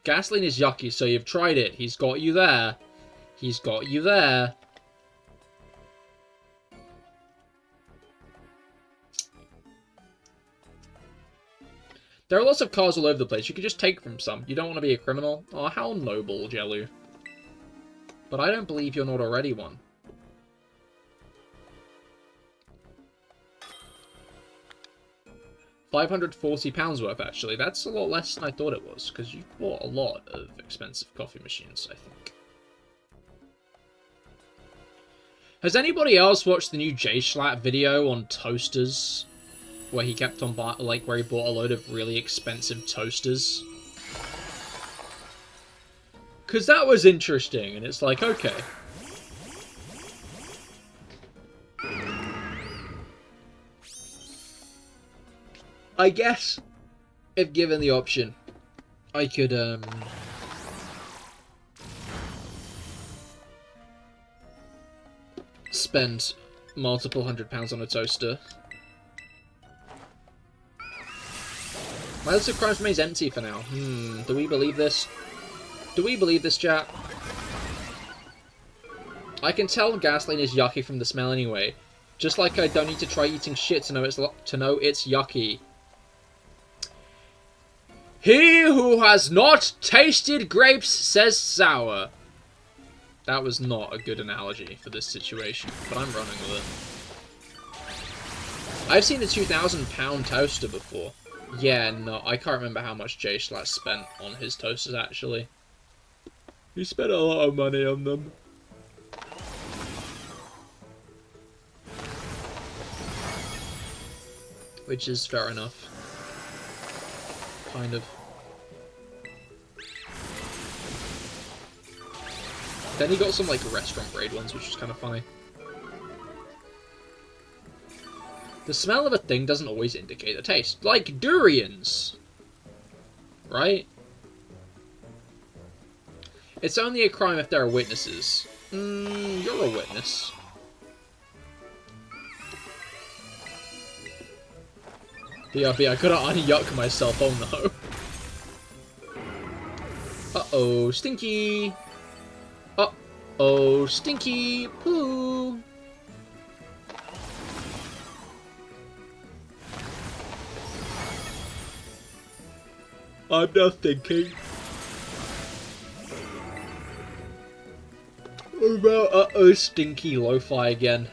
Gasoline is yucky, so you've tried it. He's got you there. He's got you there. There are lots of cars all over the place. You could just take from some. You don't want to be a criminal. Oh, how noble, Jellu. But I don't believe you're not already one. £540 worth, actually. That's a lot less than I thought it was, because you've bought a lot of expensive coffee machines, I think. Has anybody else watched the new J-Schlatt video on toasters? Where he kept on, where he bought a load of really expensive toasters? Because that was interesting, and it's like, okay. I guess, if given the option, I could, spend multiple £100s on a toaster. My list of crimes remains empty for now. Do we believe this? Do we believe this, chat? I can tell gasoline is yucky from the smell anyway. Just like I don't need to try eating shit to know it's yucky. He who has not tasted grapes says sour. That was not a good analogy for this situation, but I'm running with it. I've seen a £2,000 toaster before. Yeah, no, I can't remember how much J Slash spent on his toasters, actually. He spent a lot of money on them. Which is fair enough. Kind of. Then he got some, like, restaurant grade ones, which is kind of funny. The smell of a thing doesn't always indicate a taste. Like durians! Right? It's only a crime if there are witnesses. You're a witness. BRB, I gotta un-yuck myself, oh no. Uh-oh, stinky! Uh-oh, stinky poo! I'm not thinking. What about uh-oh, stinky lo-fi again?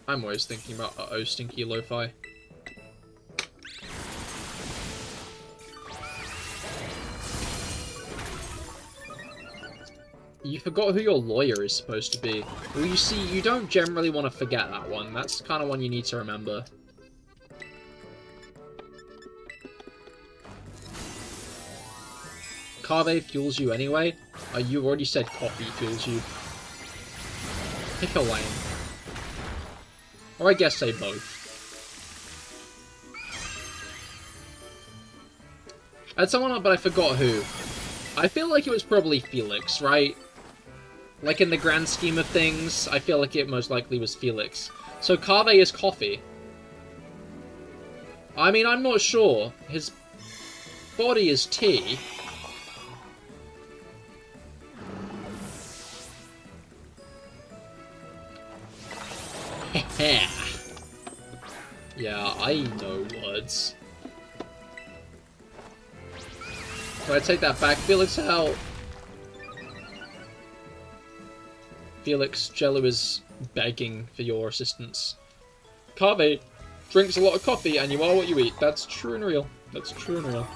I'm always thinking about uh-oh, stinky lo-fi. You forgot who your lawyer is supposed to be. Well, you see, you don't generally want to forget that one. That's the kind of one you need to remember. Cave fuels you anyway? You already said coffee fuels you. Pick a lane. Or I guess say both. I had someone up, but I forgot who. I feel like it was probably Felix, right? Like, in the grand scheme of things, I feel like it most likely was Felix. So Cave is coffee. I mean, I'm not sure. His body is tea. Yeah, I know words. But I take that back. Felix, help! Felix, Jello is begging for your assistance. Cave drinks a lot of coffee and you are what you eat. That's true and real. That's true and real.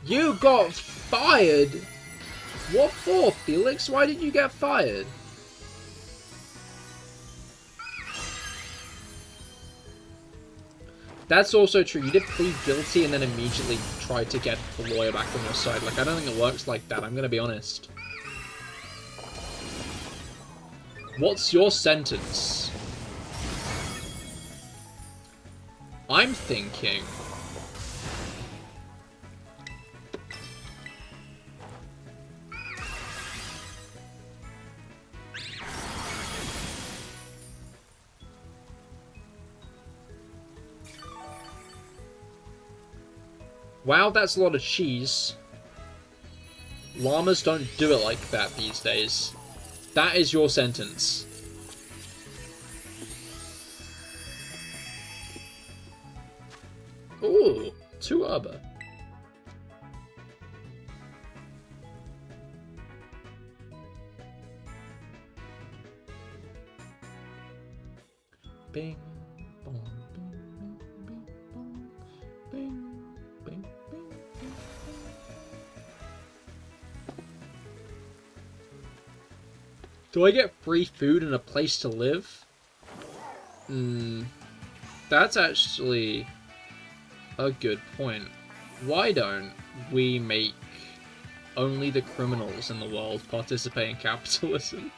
You got fired? What for, Felix? Why did you get fired? That's also true. You did plead guilty and then immediately tried to get the lawyer back on your side. Like, I don't think it works like that. I'm gonna be honest. What's your sentence? I'm thinking... Wow, that's a lot of cheese. Llamas don't do it like that these days. That is your sentence. Ooh, 2 Urba. Bing, bong, bing, bing, bong, bing. Do I get free food and a place to live? That's actually a good point. Why don't we make only the criminals in the world participate in capitalism?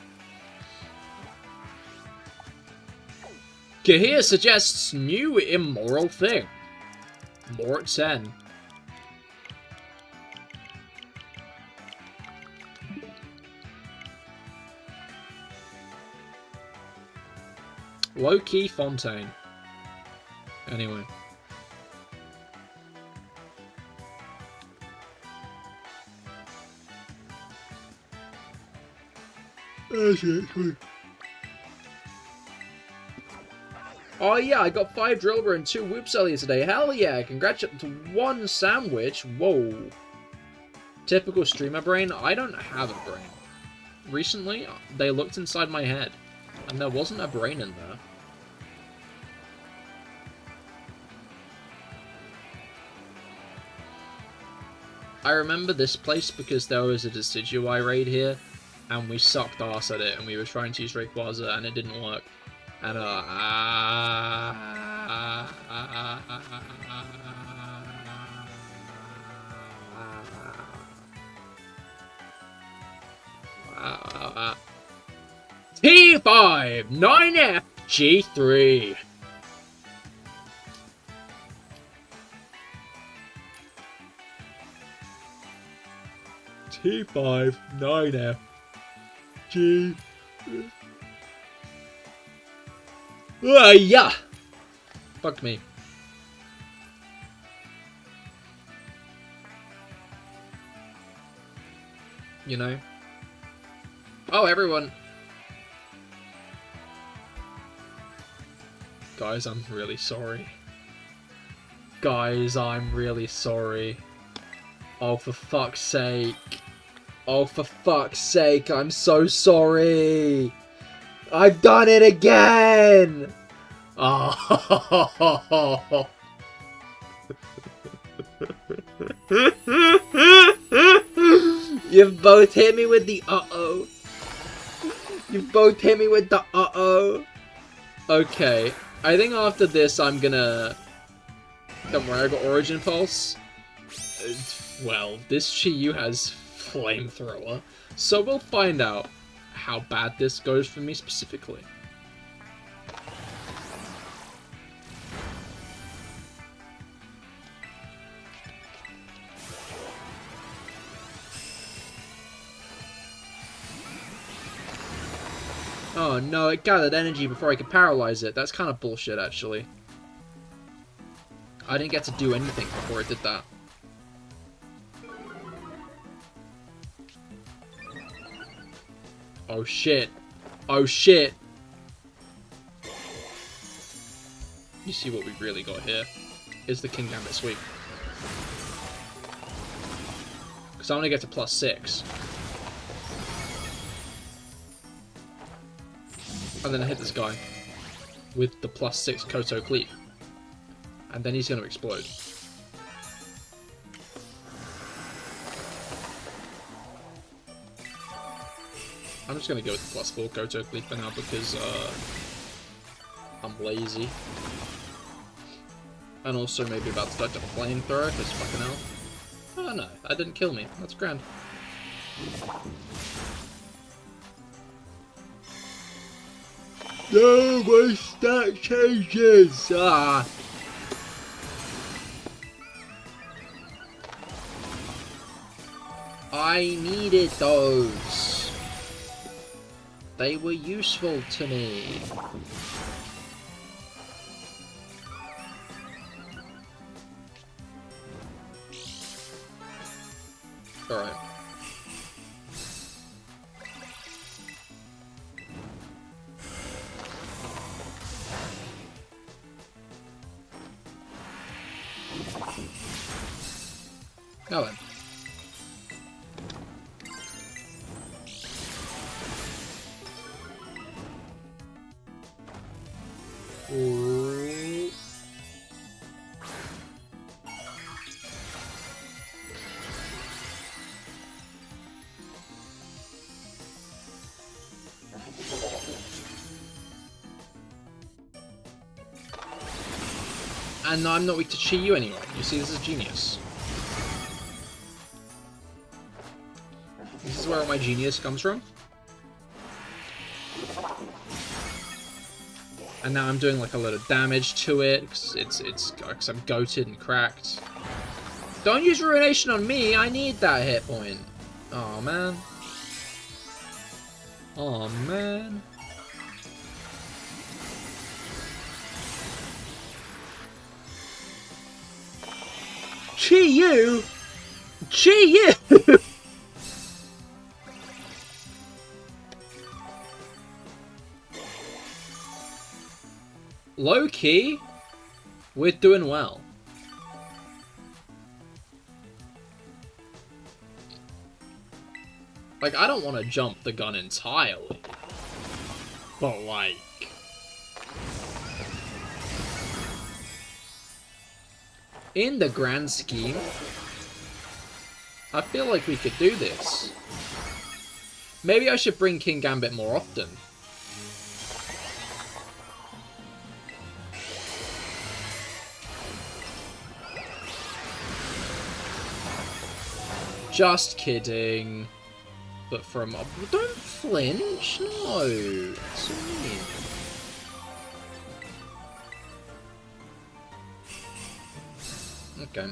Cahir suggests new immoral thing. More at 10. Low-key Fontaine. Anyway. Oh yeah, I got 5 Drillbur and 2 Whoops earlier today. Hell yeah, congratulations to 1 sandwich. Whoa. Typical streamer brain. I don't have a brain. Recently, they looked inside my head, and there wasn't a brain in there. I remember this place because there was a Decidueye raid here, and we sucked ass at it, and we were trying to use Rayquaza, and it didn't work. And T5 9F G3. T5 9F G. Yeah. Fuck me. You know. Oh, everyone. Guys, I'm really sorry. Guys, I'm really sorry. Oh, for fuck's sake. Oh, for fuck's sake, I'm so sorry. I've done it again! Oh. You've both hit me with the uh-oh. You've both hit me with the uh-oh. Okay, I think after this I'm gonna... Don't worry, I got Origin Pulse. Well, this Chi-Yu has Flamethrower, so we'll find out how bad this goes for me specifically. Oh no, it gathered energy before I could paralyze it. That's kind of bullshit, actually. I didn't get to do anything before it did that. Oh shit. Oh shit. You see what we really got here is the King Gambit sweep. Because I'm going to get to +6. And then I hit this guy with the +6 Koto Cleave. And then he's going to explode. I'm just going to go with the +4 Koto Cleave for now because I'm lazy. And also maybe about to touch a flamethrower because fucking hell. Oh no, that didn't kill me. That's grand. No, my stat changes! Ah! I needed those. They were useful to me. Alright. Now then. Ooh. And I'm not weak to Chi-Yu anymore. You see, this is genius. This is where all my genius comes from. And now I'm doing like a lot of damage to it because I'm goated and cracked. Don't use Ruination on me. I need that hit point. Oh man. Oh man. Chi you. Chi you. Low key, we're doing well. Like, I don't want to jump the gun entirely, but like, in the grand scheme, I feel like we could do this. Maybe I should bring King Gambit more often. Just kidding. But from up. Don't flinch! No! That's so mean. Okay.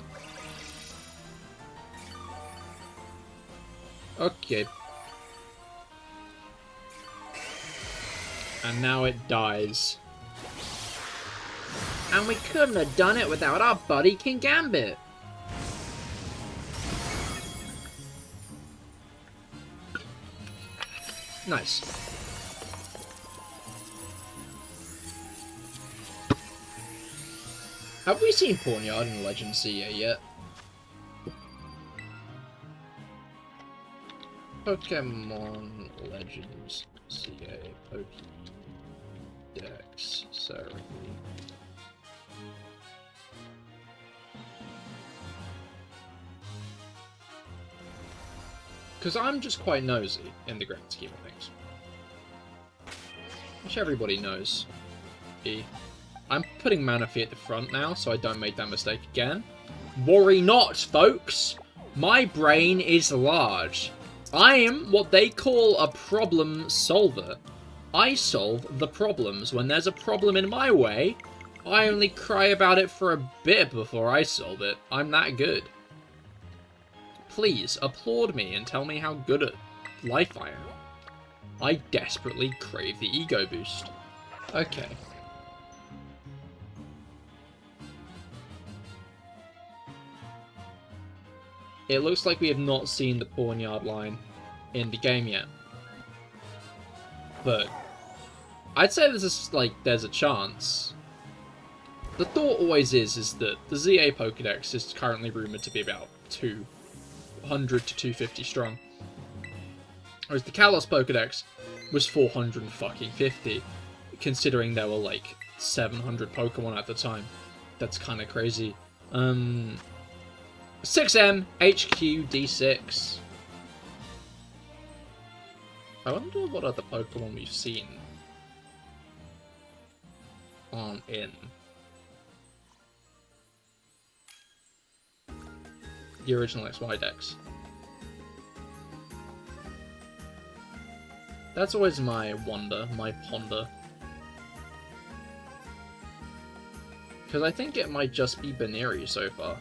Okay. And now it dies. And we couldn't have done it without our buddy King Gambit. Nice. Have we seen Pawnyard in Legends CA yet? Pokemon Legends CA Pokédex Ceremony. Because I'm just quite nosy in the grand scheme of things. Which everybody knows. I'm putting Manaphy at the front now, so I don't make that mistake again. Worry not, folks! My brain is large. I am what they call a problem solver. I solve the problems. When there's a problem in my way, I only cry about it for a bit before I solve it. I'm that good. Please, applaud me and tell me how good at life I am. I desperately crave the ego boost. Okay. It looks like we have not seen the Pawnyard line in the game yet. But I'd say there's a chance. The thought always is that the ZA Pokedex is currently rumored to be about 200 to 250 strong. Whereas the Kalos Pokedex was 450, considering there were like 700 Pokemon at the time. That's kind of crazy. 6M HQ D6. I wonder what other Pokemon we've seen on in the original XY Dex. That's always my wonder, my ponder. Because I think it might just be Baneri so far.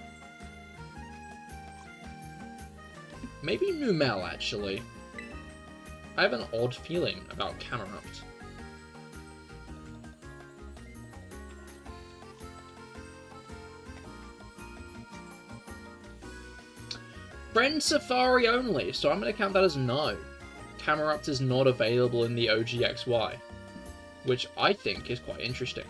Maybe Numel, actually. I have an odd feeling about Camerupt. Friend Safari only, so I'm going to count that as no. Camerupt is not available in the OGXY, which I think is quite interesting.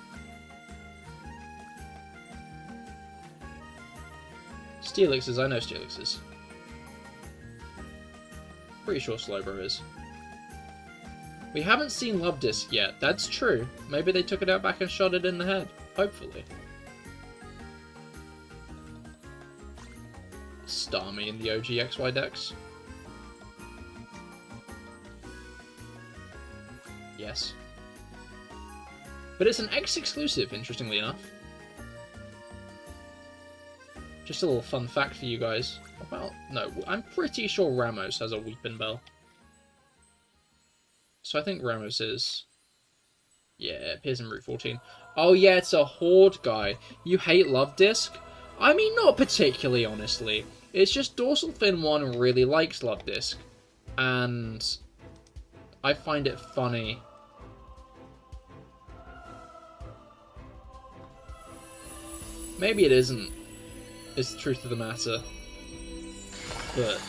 Steelixes, I know Steelixes. Pretty sure Slowbro is. We haven't seen Love Disc yet, that's true. Maybe they took it out back and shot it in the head. Hopefully. Starmie in the OGXY Dex. Yes. But it's an X exclusive, interestingly enough. Just a little fun fact for you guys. Well, no, I'm pretty sure Ramos has a Weepin' Bell. So I think Ramos is Yeah, appears in Route 14. Oh yeah, it's a Horde guy. You hate Love Disc? I mean, not particularly, honestly. It's just Dorsal Fin 1 really likes Love Disc. And I find it funny. Maybe it isn't. It's the truth of the matter. But,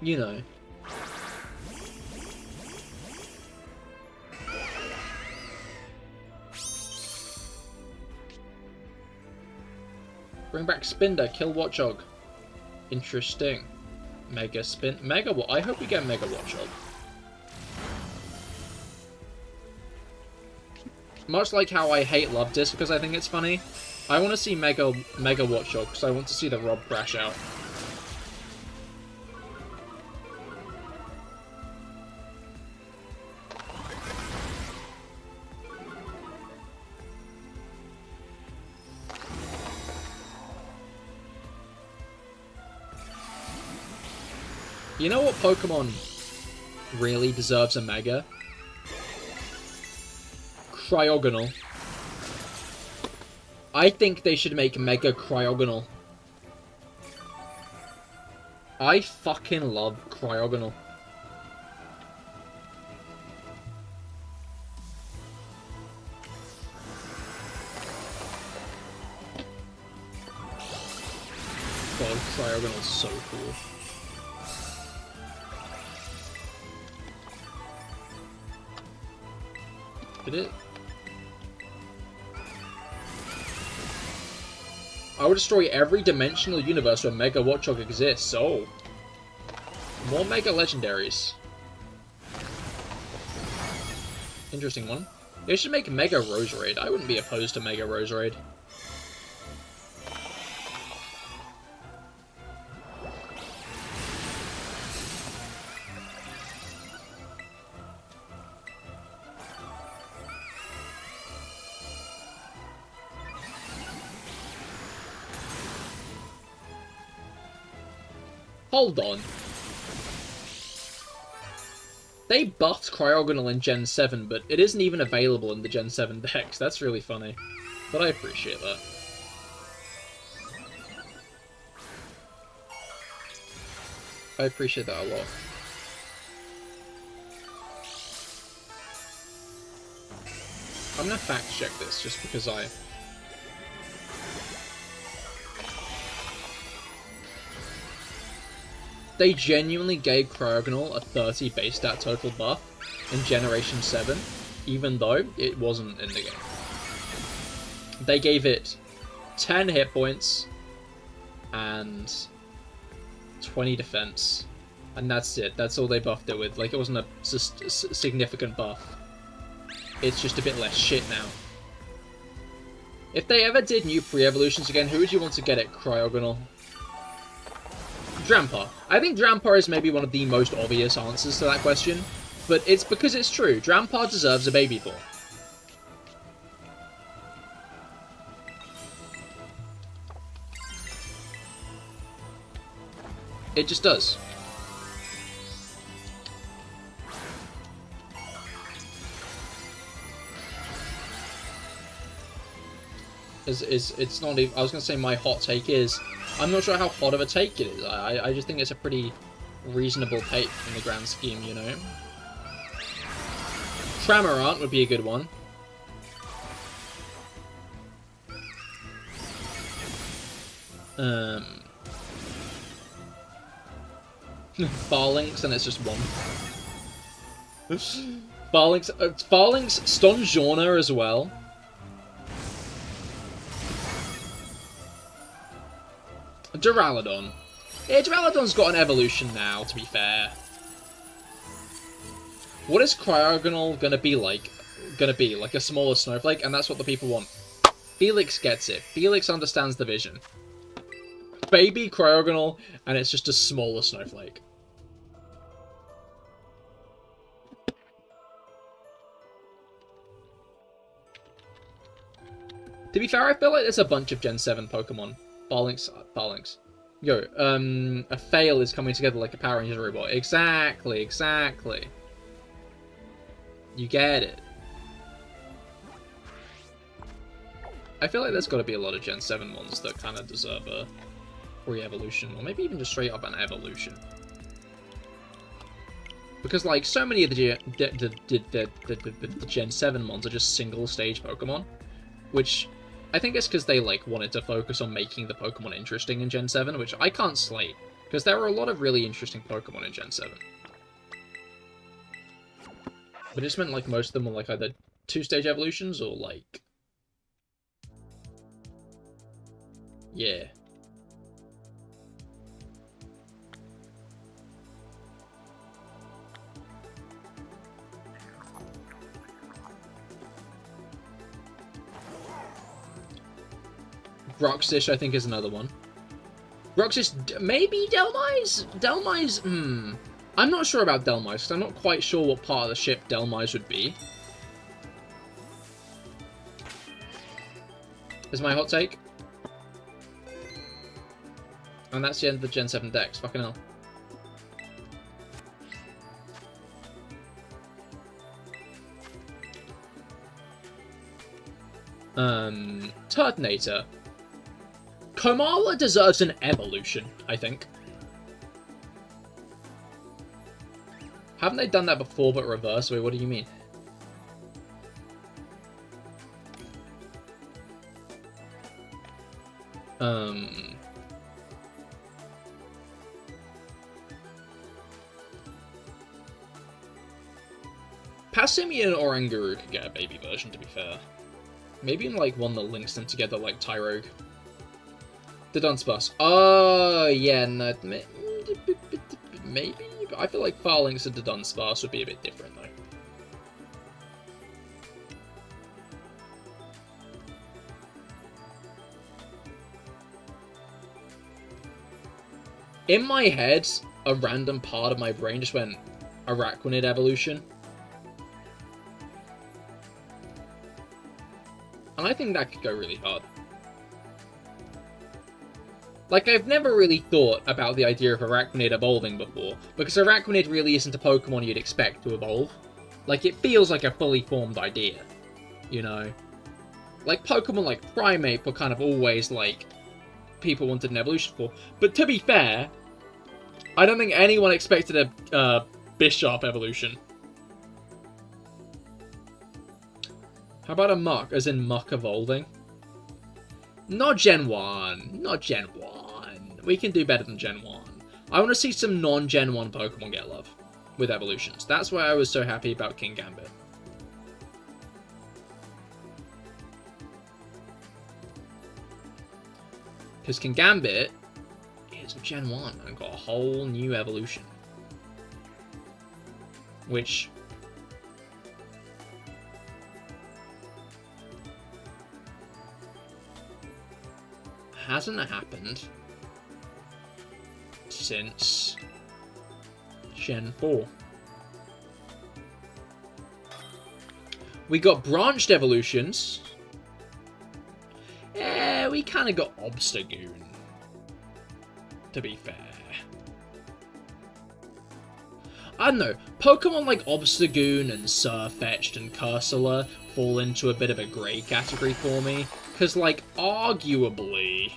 you know. Bring back Spinder, kill Watchog. Interesting. Mega Spin. Mega what? I hope we get Mega Watchog. Much like how I hate Love Disc because I think it's funny, I want to see Mega Watchog because I want to see the Rob crash out. You know what Pokemon really deserves a Mega? Cryogonal. I think they should make Mega Cryogonal. I fucking love Cryogonal. God, Cryogonal's so cool. Did it? I will destroy every dimensional universe where Mega Watchog exists. Oh. More Mega Legendaries. Interesting one. They should make Mega Roserade. I wouldn't be opposed to Mega Roserade. Hold on. They buffed Cryogonal in Gen 7, but it isn't even available in the Gen 7 decks. That's really funny. But I appreciate that. I appreciate that a lot. I'm gonna fact check this just because they genuinely gave Cryogonal a 30 base stat total buff in Generation 7, even though it wasn't in the game. They gave it 10 hit points and 20 defense, and that's it. That's all they buffed it with. Like, it wasn't a significant buff. It's just a bit less shit now. If they ever did new pre-evolutions again, who would you want to get it, Cryogonal? Drampar. I think Drampar is maybe one of the most obvious answers to that question, but it's because it's true. Drampar deserves a baby form. It just does. It's not even, I was going to say my hot take is, I'm not sure how hot of a take it is. I just think it's a pretty reasonable take in the grand scheme, you know? Cramorant would be a good one. Farlinks, and it's just one. Farlinks, Stonjourner as well. Duraludon. Yeah, Duraludon's got an evolution now, to be fair. What is Cryogonal gonna be like? Like a smaller snowflake, and that's what the people want. Felix gets it. Felix understands the vision. Baby Cryogonal, and it's just a smaller snowflake. To be fair, I feel like there's a bunch of Gen 7 Pokemon. Farlinks. Yo, a fail is coming together like a Power Rangers robot. Exactly. You get it. I feel like there's got to be a lot of Gen 7 ones that kind of deserve a re-evolution, or maybe even just straight up an evolution. Because, like, so many of the Gen 7 ones are just single-stage Pokemon, which I think it's because they, like, wanted to focus on making the Pokemon interesting in Gen 7, which I can't slate, because there are a lot of really interesting Pokemon in Gen 7. But it just meant, like, most of them were, like, either two-stage evolutions or, like... Yeah. Roxas, I think, is another one. Roxas, maybe Delmise? Delmise, I'm not sure about Delmise, because I'm not quite sure what part of the ship Delmise would be. Is my hot take? And that's the end of the Gen 7 decks. Fucking hell. Turtonator. Komala deserves an evolution, I think. Haven't they done that before, but reverse? Wait, what do you mean? Passimian and Oranguru could get a baby version, to be fair. Maybe in, like, one that links them together, like Tyrogue. The Dunsparce. Oh, yeah, no, maybe? I feel like Farlinks and the Dunsparce would be a bit different, though. In my head, a random part of my brain just went, Araquanid evolution. And I think that could go really hard. Like, I've never really thought about the idea of Araquanid evolving before, because Araquanid really isn't a Pokemon you'd expect to evolve. Like, it feels like a fully formed idea, you know? Like, Pokemon like Primeape were kind of always, like, people wanted an evolution for. But to be fair, I don't think anyone expected a Bisharp evolution. How about a Muck, as in Muck evolving? Not Gen 1. Not Gen 1. We can do better than Gen 1. I want to see some non-Gen 1 Pokemon get love with evolutions. That's why I was so happy about King Gambit. Because King Gambit is Gen 1 and got a whole new evolution. Which... hasn't happened since Gen 4. We got branched evolutions. We kind of got Obstagoon, to be fair. I don't know, Pokemon like Obstagoon and Sirfetch'd and Cursula fall into a bit of a grey category for me. Because, like, arguably,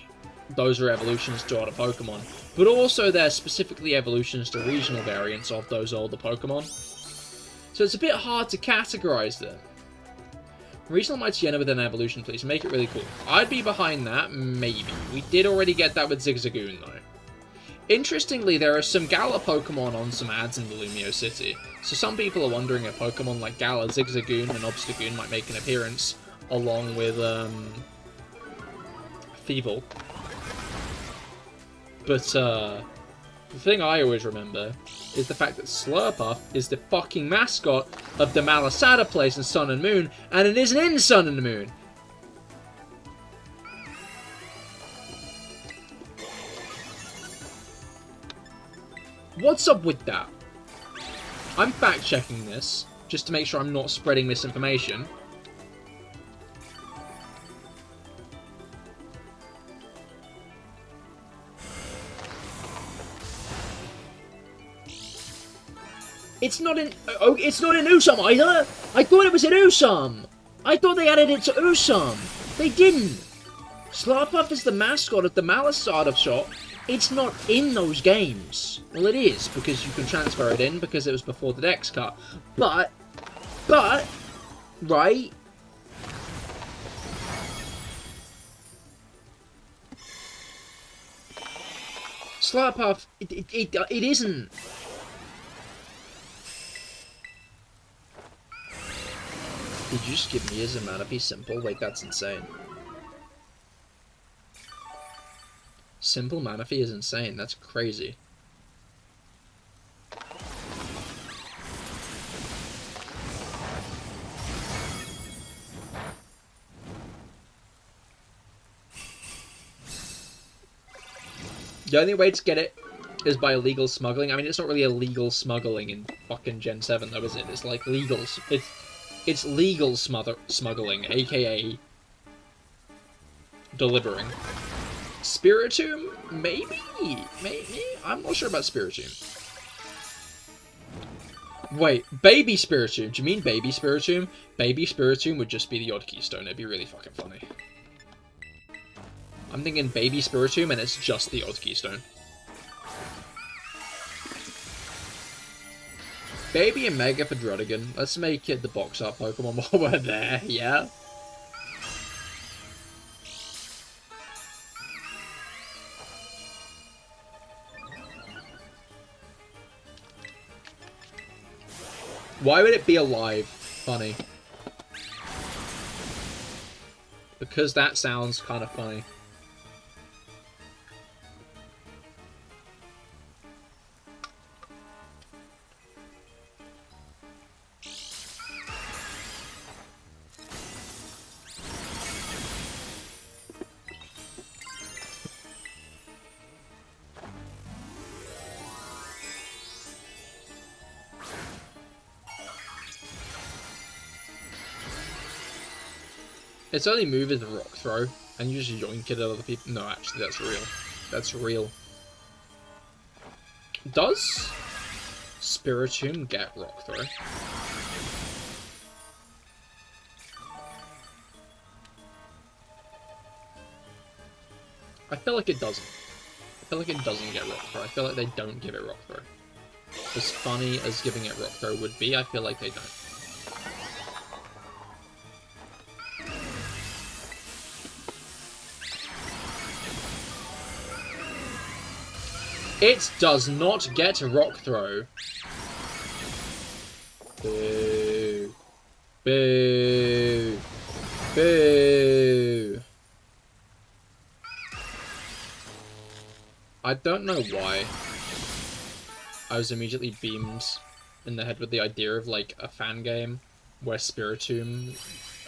those are evolutions to other Pokemon. But also, they're specifically evolutions to regional variants of those older Pokemon. So it's a bit hard to categorize them. Regional Mightyena with an evolution, please. Make it really cool. I'd be behind that, maybe. We did already get that with Zigzagoon, though. Interestingly, there are some Gala Pokemon on some ads in the Lumio City. So some people are wondering if Pokemon like Gala, Zigzagoon, and Obstagoon might make an appearance, along with, Feeble. But, the thing I always remember is the fact that Slurpuff is the fucking mascot of the Malasada place in Sun and Moon, and it isn't in Sun and Moon. What's up with that? I'm fact-checking this, just to make sure I'm not spreading misinformation. It's not in... Oh, it's not in Usam either! I thought it was in Usam! I thought they added it to Usam! They didn't! Slurpuff is the mascot of the Malasada shop. It's not in those games. Well, it is, because you can transfer it in, because it was before the Dex cut. But, right? Slurpuff, it isn't. Did you just give me a Zamanapi simple? Wait, that's insane. Simple Manaphy is insane. That's crazy. The only way to get it is by illegal smuggling. I mean, it's not really illegal smuggling in fucking Gen 7, though, is it? It's like legal. It's legal smuggling, aka delivering. Spiritomb? Maybe? Maybe? I'm not sure about Spiritomb. Wait, Baby Spiritomb? Do you mean Baby Spiritomb? Baby Spiritomb would just be the odd keystone. It'd be really fucking funny. I'm thinking Baby Spiritomb and it's just the odd keystone. Baby and Mega for Druddigan. Let's make it the box art Pokemon while we're there, yeah? Why would it be alive? Funny. Because that sounds kind of funny. Its only move is the rock throw, and you just yoink it at other people. No, actually, that's real. That's real. Does Spiritomb get rock throw? I feel like it doesn't. I feel like it doesn't get rock throw. I feel like they don't give it rock throw. As funny as giving it rock throw would be, I feel like they don't. It does not get a rock throw. Boo. Boo. Boo. I don't know why I was immediately beamed in the head with the idea of, like, a fan game where Spiritomb,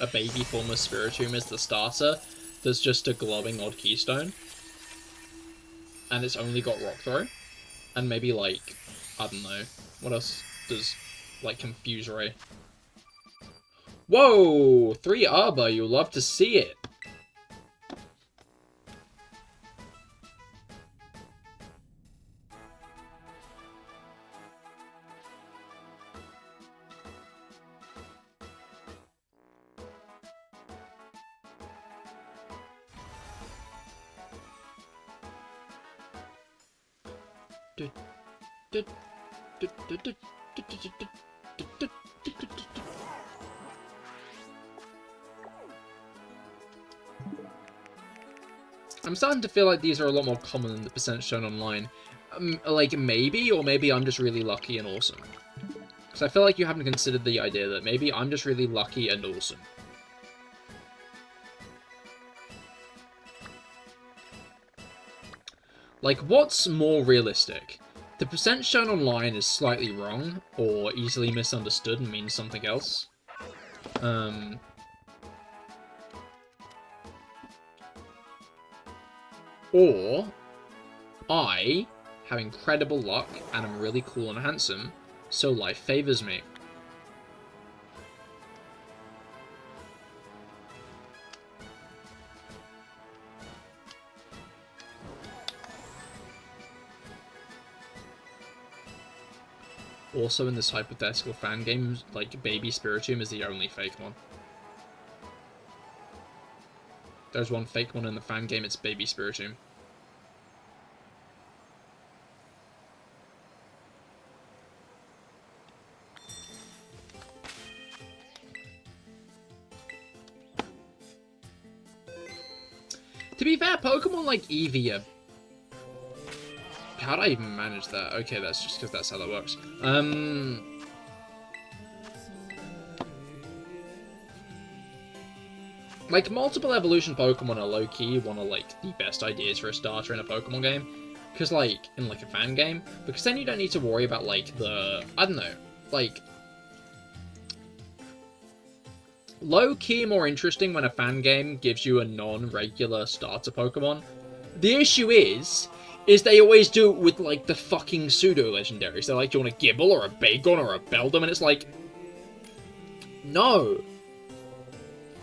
a baby form of Spiritomb is the starter. There's just a glowing odd keystone. And it's only got rock throw. And maybe, like, I don't know. What else does, like, Confuse Ray? Whoa! 3 Arbor, you'll love to see it. I'm starting to feel like these are a lot more common than the percent shown online. Like, maybe, or maybe I'm just really lucky and awesome. Because I feel like you haven't considered the idea that maybe I'm just really lucky and awesome. Like, what's more realistic? The percent shown online is slightly wrong, or easily misunderstood and means something else. Or I have incredible luck and I'm really cool and handsome, so life favors me. Also, in this hypothetical fan game, like, Baby Spiritomb is the only fake one. There's one fake one in the fan game, it's Baby Spiritomb. To be fair, Pokemon like Eevee are... How'd I even manage that? Okay, that's just because that's how that works. Like, multiple evolution Pokemon are low-key one of, like, the best ideas for a starter in a Pokemon game. Because, like, in, like, a fan game. Because then you don't need to worry about, like, the... I don't know. Like... Low-key more interesting when a fan game gives you a non-regular starter Pokemon. The issue is they always do it with, like, the fucking pseudo-legendaries. They're like, do you want a Gibble or a Bagon or a Beldum? And it's like... No.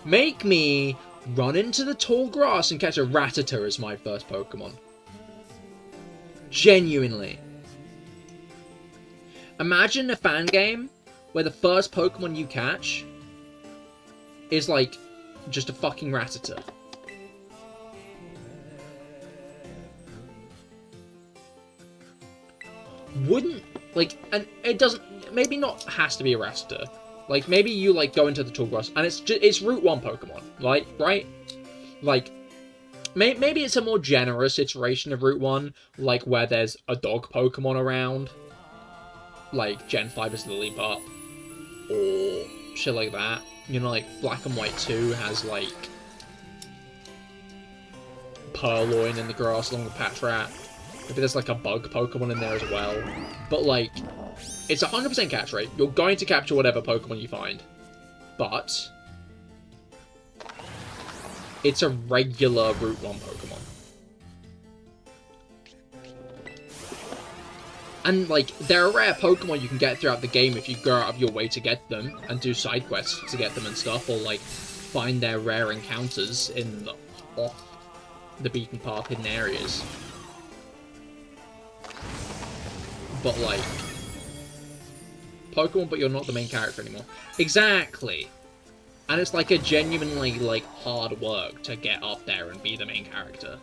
Make me run into the tall grass and catch a Rattata as my first Pokemon. Genuinely. Imagine a fan game where the first Pokemon you catch is, like, just a fucking Rattata. Wouldn't, like, and it doesn't, maybe not has to be a Rattata. Like, maybe you, like, go into the tall grass, and it's Route 1 Pokemon, like, right? Like, maybe it's a more generous iteration of Route 1, like, where there's a dog Pokemon around. Like, Gen 5 is Lillipup, or shit like that. You know, like, Black and White 2 has, like, Purloin in the grass along with Patrat. Maybe there's, like, a bug Pokemon in there as well. But, like, it's 100% catch rate. You're going to capture whatever Pokemon you find. But it's a regular Route 1 Pokemon. And, like, there are rare Pokemon you can get throughout the game if you go out of your way to get them and do side quests to get them and stuff, or, like, find their rare encounters in the off the beaten path hidden areas. But, like, Pokemon, but you're not the main character anymore. Exactly! And it's, like, a genuinely, like, hard work to get up there and be the main character.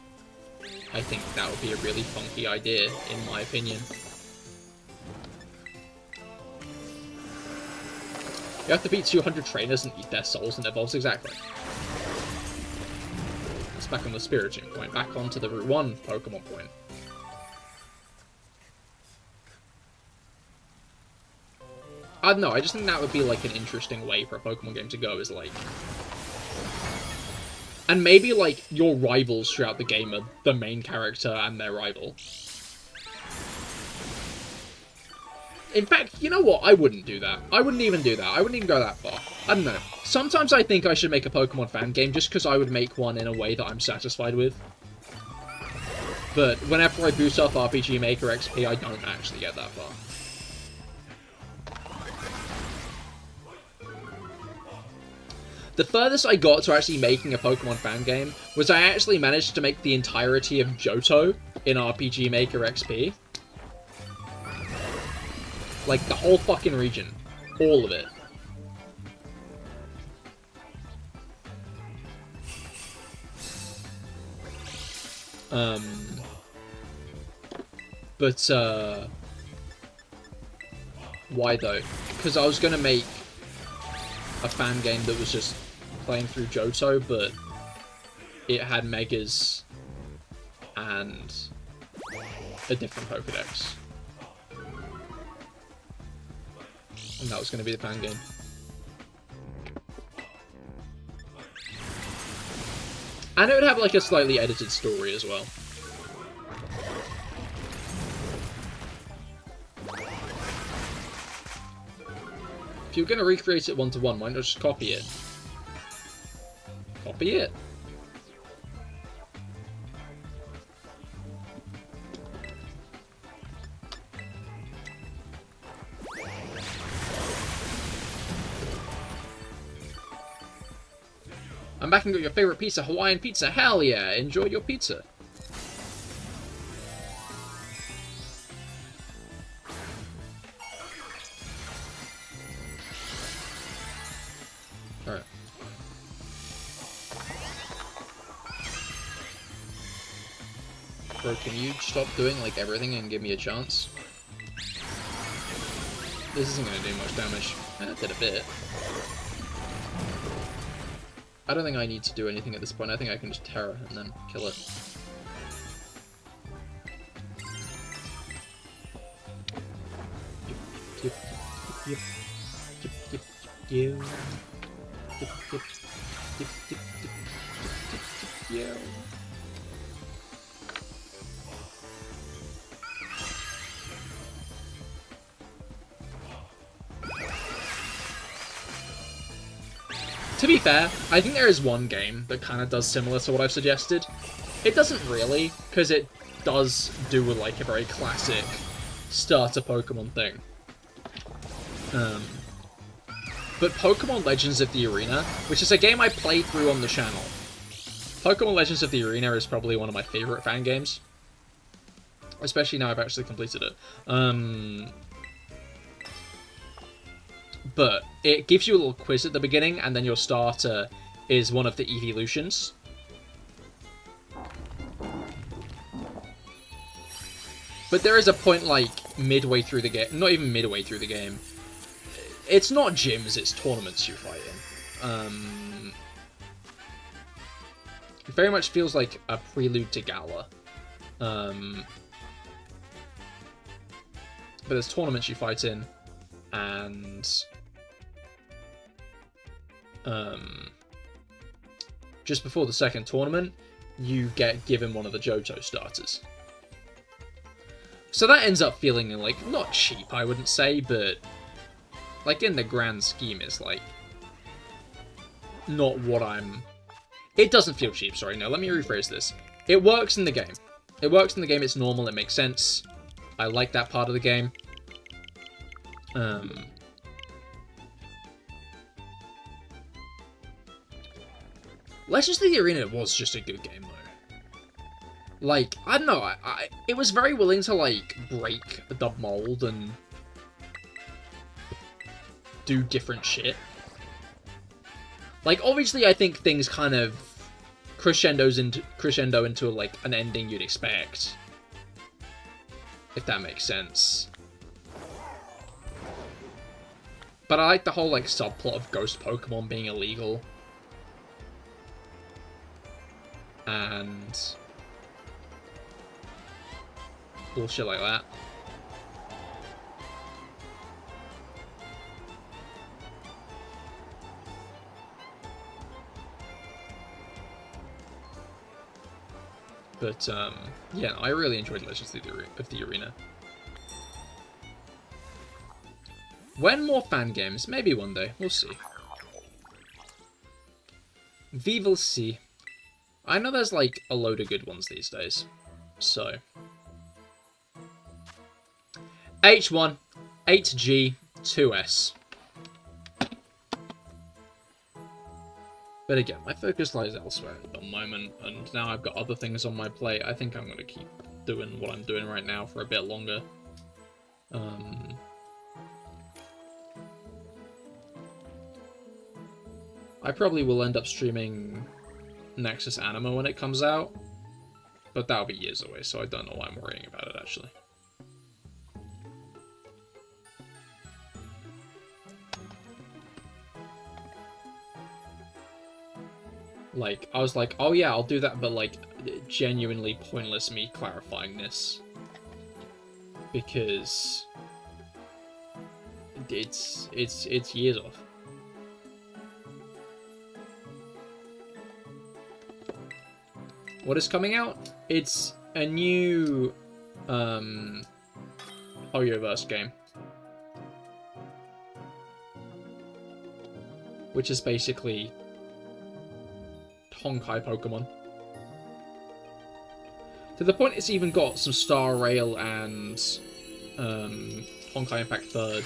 I think that would be a really funky idea, in my opinion. You have to beat 200 trainers and eat their souls and evolves, exactly. It's back on the Spiritomb point, back onto the Route 1 Pokemon point. I don't know, I just think that would be, like, an interesting way for a Pokemon game to go, is, like... And maybe, like, your rivals throughout the game are the main character and their rival. In fact, you know what? I wouldn't do that. I wouldn't even do that. I wouldn't even go that far. I don't know. Sometimes I think I should make a Pokemon fan game just because I would make one in a way that I'm satisfied with. But whenever I boost up RPG Maker XP, I don't actually get that far. The furthest I got to actually making a Pokemon fan game was I actually managed to make the entirety of Johto in RPG Maker XP. Like, the whole fucking region. All of it. Why though? Because I was gonna make a fan game that was just playing through Johto, but it had Megas and a different Pokedex. And that was going to be the fan game. And it would have, like, a slightly edited story as well. If you're going to recreate it one-to-one, why not just copy it? Copy it. I'm back and got your favorite pizza, Hawaiian pizza. Hell yeah, enjoy your pizza. Alright. Bro, can you stop doing, like, everything and give me a chance? This isn't gonna do much damage. It did a bit. I don't think I need to do anything at this point. I think I can just Terra and then kill it. To be fair, I think there is one game that kind of does similar to what I've suggested. It doesn't really, because it does do like a very classic starter Pokemon thing. But Pokemon Legends of the Arena, which is a game I played through on the channel. Pokemon Legends of the Arena is probably one of my favourite fan games. Especially now I've actually completed it. But it gives you a little quiz at the beginning, and then your starter is one of the evolutions. But there is a point, like, midway through the game, not even midway through the game. It's not gyms, it's tournaments you fight in. It very much feels like a prelude to Gala. But there's tournaments you fight in, and just before the second tournament, you get given one of the Johto starters. So that ends up feeling, like, not cheap, I wouldn't say, but, like, in the grand scheme, it's, like, not what I'm... It doesn't feel cheap, sorry, no, let me rephrase this. It works in the game. It works in the game, it's normal, it makes sense. I like that part of the game. Legends of the Arena was just a good game, though. Like, I don't know, it was very willing to, like, break the mold and do different shit. Like, obviously, I think things kind of crescendo into, like, an ending you'd expect. If that makes sense. But I like the whole, like, subplot of ghost Pokemon being illegal. And bullshit like that. But, yeah, I really enjoyed Legends of the Arena. When more fan games? Maybe one day. We'll see. We will see. I know there's, like, a load of good ones these days. So. H1, 8G, 2S. But again, my focus lies elsewhere at the moment, and now I've got other things on my plate. I think I'm going to keep doing what I'm doing right now for a bit longer. I probably will end up streaming Nexus Anima when it comes out, but that'll be years away, so I don't know why I'm worrying about it, actually. Like, I was like, oh yeah, I'll do that, but, like, genuinely pointless me clarifying this. Because it's years off. What is coming out? It's a new Hoyoverse game. Which is basically Honkai Pokemon. To the point it's even got some Star Rail and Honkai Impact 3rd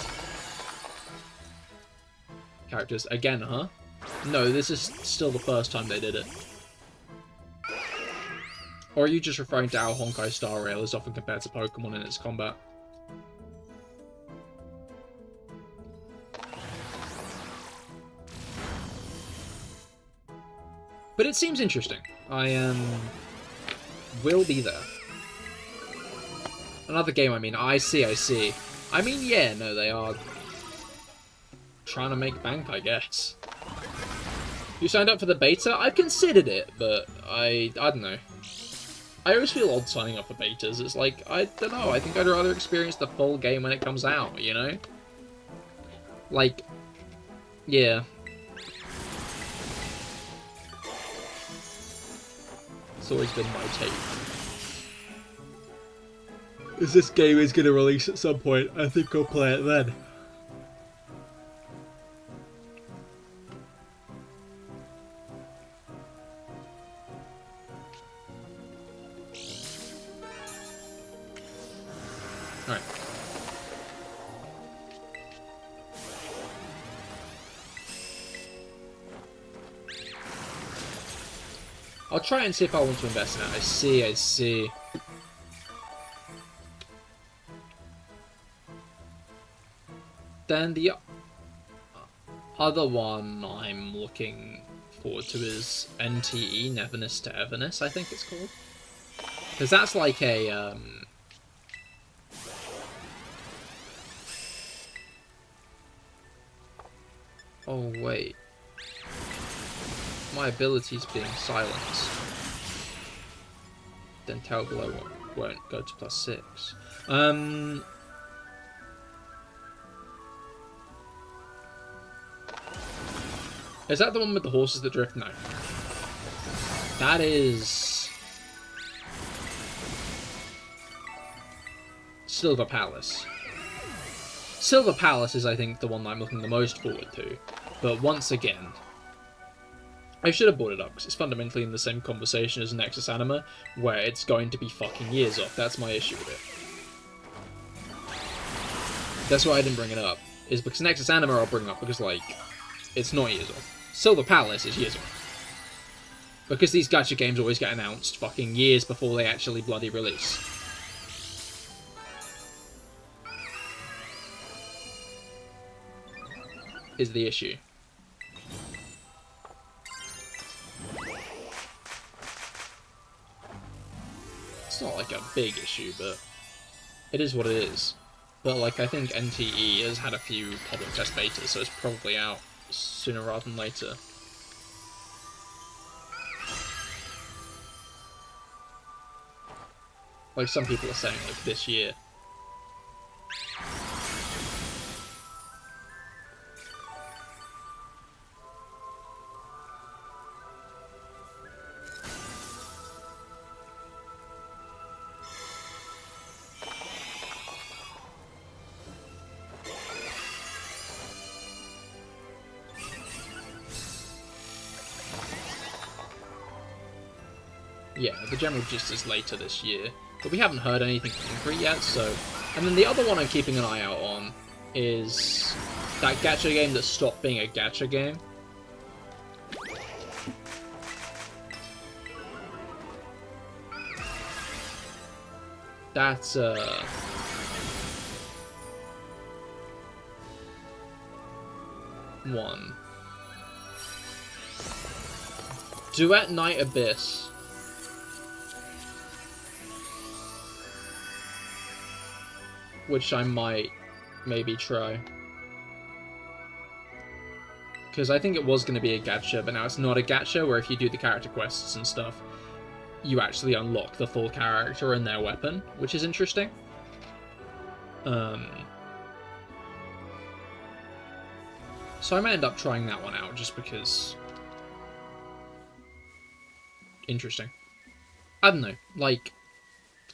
characters. Again, huh? No, this is still the first time they did it. Or are you just referring to how Honkai Star Rail is often compared to Pokemon in its combat? But it seems interesting. I will be there. Another game, I mean, I see. I mean, yeah, no, they are trying to make bank, I guess. You signed up for the beta? I've considered it, but I don't know. I always feel odd signing up for betas. It's like, I don't know, I think I'd rather experience the full game when it comes out, you know? Like, yeah. It's always been my take. If this game is going to release at some point, I think I'll play it then. Alright. I'll try and see if I want to invest in it. I see. Then the other one I'm looking forward to is NTE, Neverness to Everness, I think it's called. Because that's like a, Oh, wait. My ability's being silenced. Then Tail Below won't go to +6. Is that the one with the horses that drift? No. That is Silver Palace. Silver Palace is, I think, the one that I'm looking the most forward to. But once again, I should have brought it up, because it's fundamentally in the same conversation as Nexus Anima, where it's going to be fucking years off. That's my issue with it. That's why I didn't bring it up, is because Nexus Anima I'll bring up, because, like, it's not years off. Silver Palace is years off. Because these gacha games always get announced fucking years before they actually bloody release. Is the issue. It's not like a big issue, but it is what it is. But like, I think NTE has had a few public test betas, so it's probably out sooner rather than later. Like some people are saying, like this year. Yeah, the general gist is later this year, but we haven't heard anything concrete yet, so... And then the other one I'm keeping an eye out on is that gacha game that stopped being a gacha game. That's, one. Duet Night Abyss. Which I might maybe try. Because I think it was going to be a gacha, but now it's not a gacha, where if you do the character quests and stuff, you actually unlock the full character and their weapon, which is interesting. So I might end up trying that one out, just because... Interesting. I don't know, like...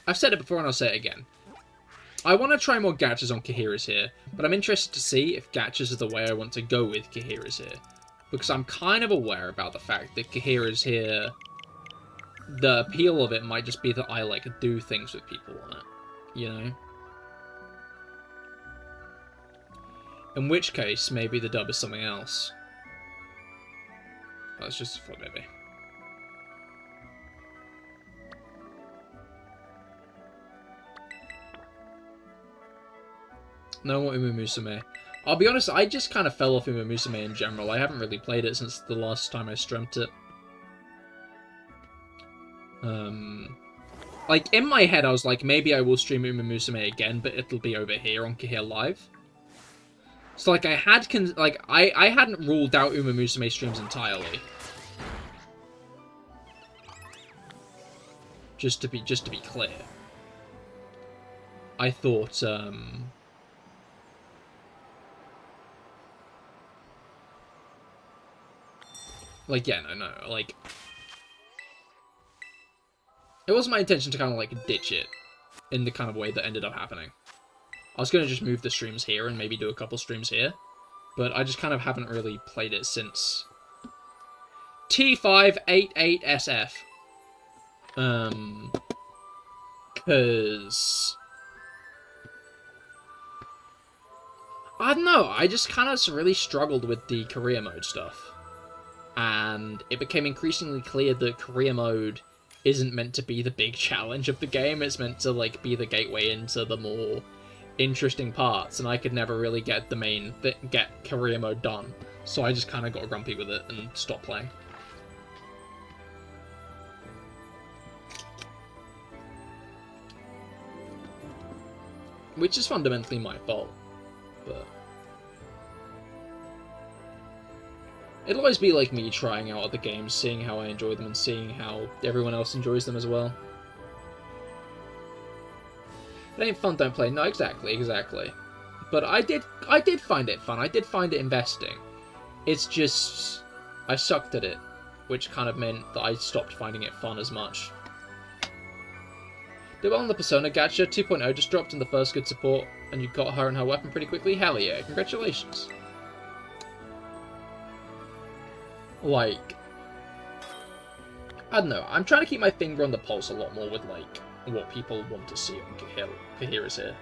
I've said it before and I'll say it again. I want to try more gachas on Cahir is Here, but I'm interested to see if gachas are the way I want to go with Cahir is Here. Because I'm kind of aware about the fact that Cahir is Here, the appeal of it might just be that I, like, do things with people on it, you know? In which case, maybe the dub is something else. That's just a thought, maybe. No more Umu Musume. I'll be honest, I just kind of fell off Umu Musume in general. I haven't really played it since the last time I streamed it. Like, in my head, I was like, maybe I will stream Uma Musume again, but it'll be over here on CahirLIVE. So, like, I hadn't ruled out Uma Musume streams entirely. Just to be clear. I thought, like, yeah, no, like... It wasn't my intention to kind of, like, ditch it in the kind of way that ended up happening. I was going to just move the streams here and maybe do a couple streams here, but I just kind of haven't really played it since T588SF. Because... I don't know, I just kind of really struggled with the career mode stuff. And it became increasingly clear that career mode isn't meant to be the big challenge of the game, it's meant to, like, be the gateway into the more interesting parts, and I could never really get get career mode done, so I just kind of got grumpy with it and stopped playing. Which is fundamentally my fault, but... It'll always be like me trying out other games, seeing how I enjoy them, and seeing how everyone else enjoys them as well. It ain't fun, don't play. No, exactly. But I did find it fun. I did find it investing. It's just... I sucked at it, which kind of meant that I stopped finding it fun as much. Did well on the Persona gacha. 2.0 just dropped in the first good support, and you got her and her weapon pretty quickly. Hell yeah, congratulations. Like, I don't know, I'm trying to keep my finger on the pulse a lot more with, like, what people want to see on Cahir is here.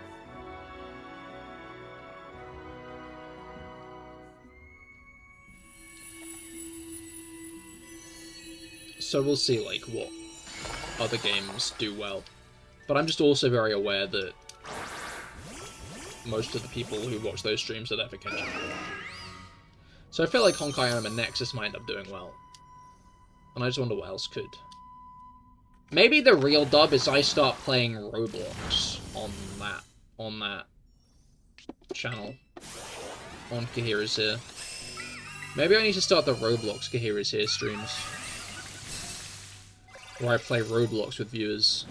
So we'll see, like, what other games do well. But I'm just also very aware that most of the people who watch those streams are there for Kenshin. So I feel like Honkai Anime Nexus might end up doing well. And I just wonder what else could. Maybe the real dub is I start playing Roblox on that channel. On Cahir is Here. Maybe I need to start the Roblox Cahir is Here streams. Where I play Roblox with viewers.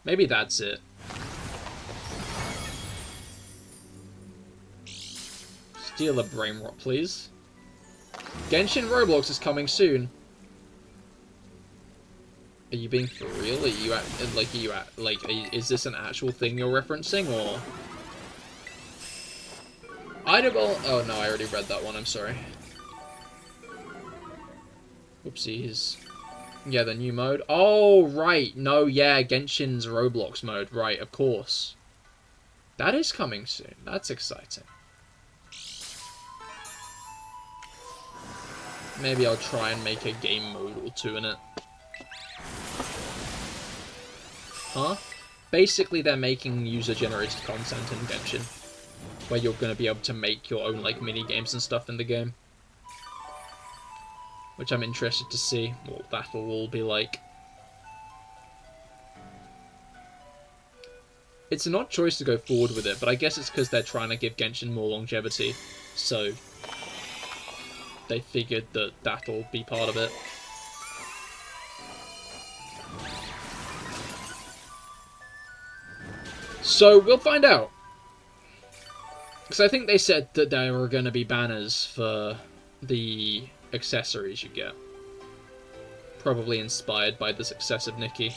Maybe that's it. Steal a brain rot, please. Genshin Roblox is coming soon. Are you being for real? Is this an actual thing you're referencing, or? Oh no, I already read that one, I'm sorry. Oopsies. Yeah, the new mode. Oh, right. No, yeah, Genshin's Roblox mode. Right, of course. That is coming soon. That's exciting. Maybe I'll try and make a game mode or two in it. Huh? Basically, they're making user-generated content in Genshin, where you're going to be able to make your own, like, mini-games and stuff in the game. Which I'm interested to see what that'll all be like. It's an odd choice to go forward with it, but I guess it's because they're trying to give Genshin more longevity, so they figured that that'll be part of it. So, we'll find out. Because I think they said that there were going to be banners for the accessories you get. Probably inspired by the success of Nikki.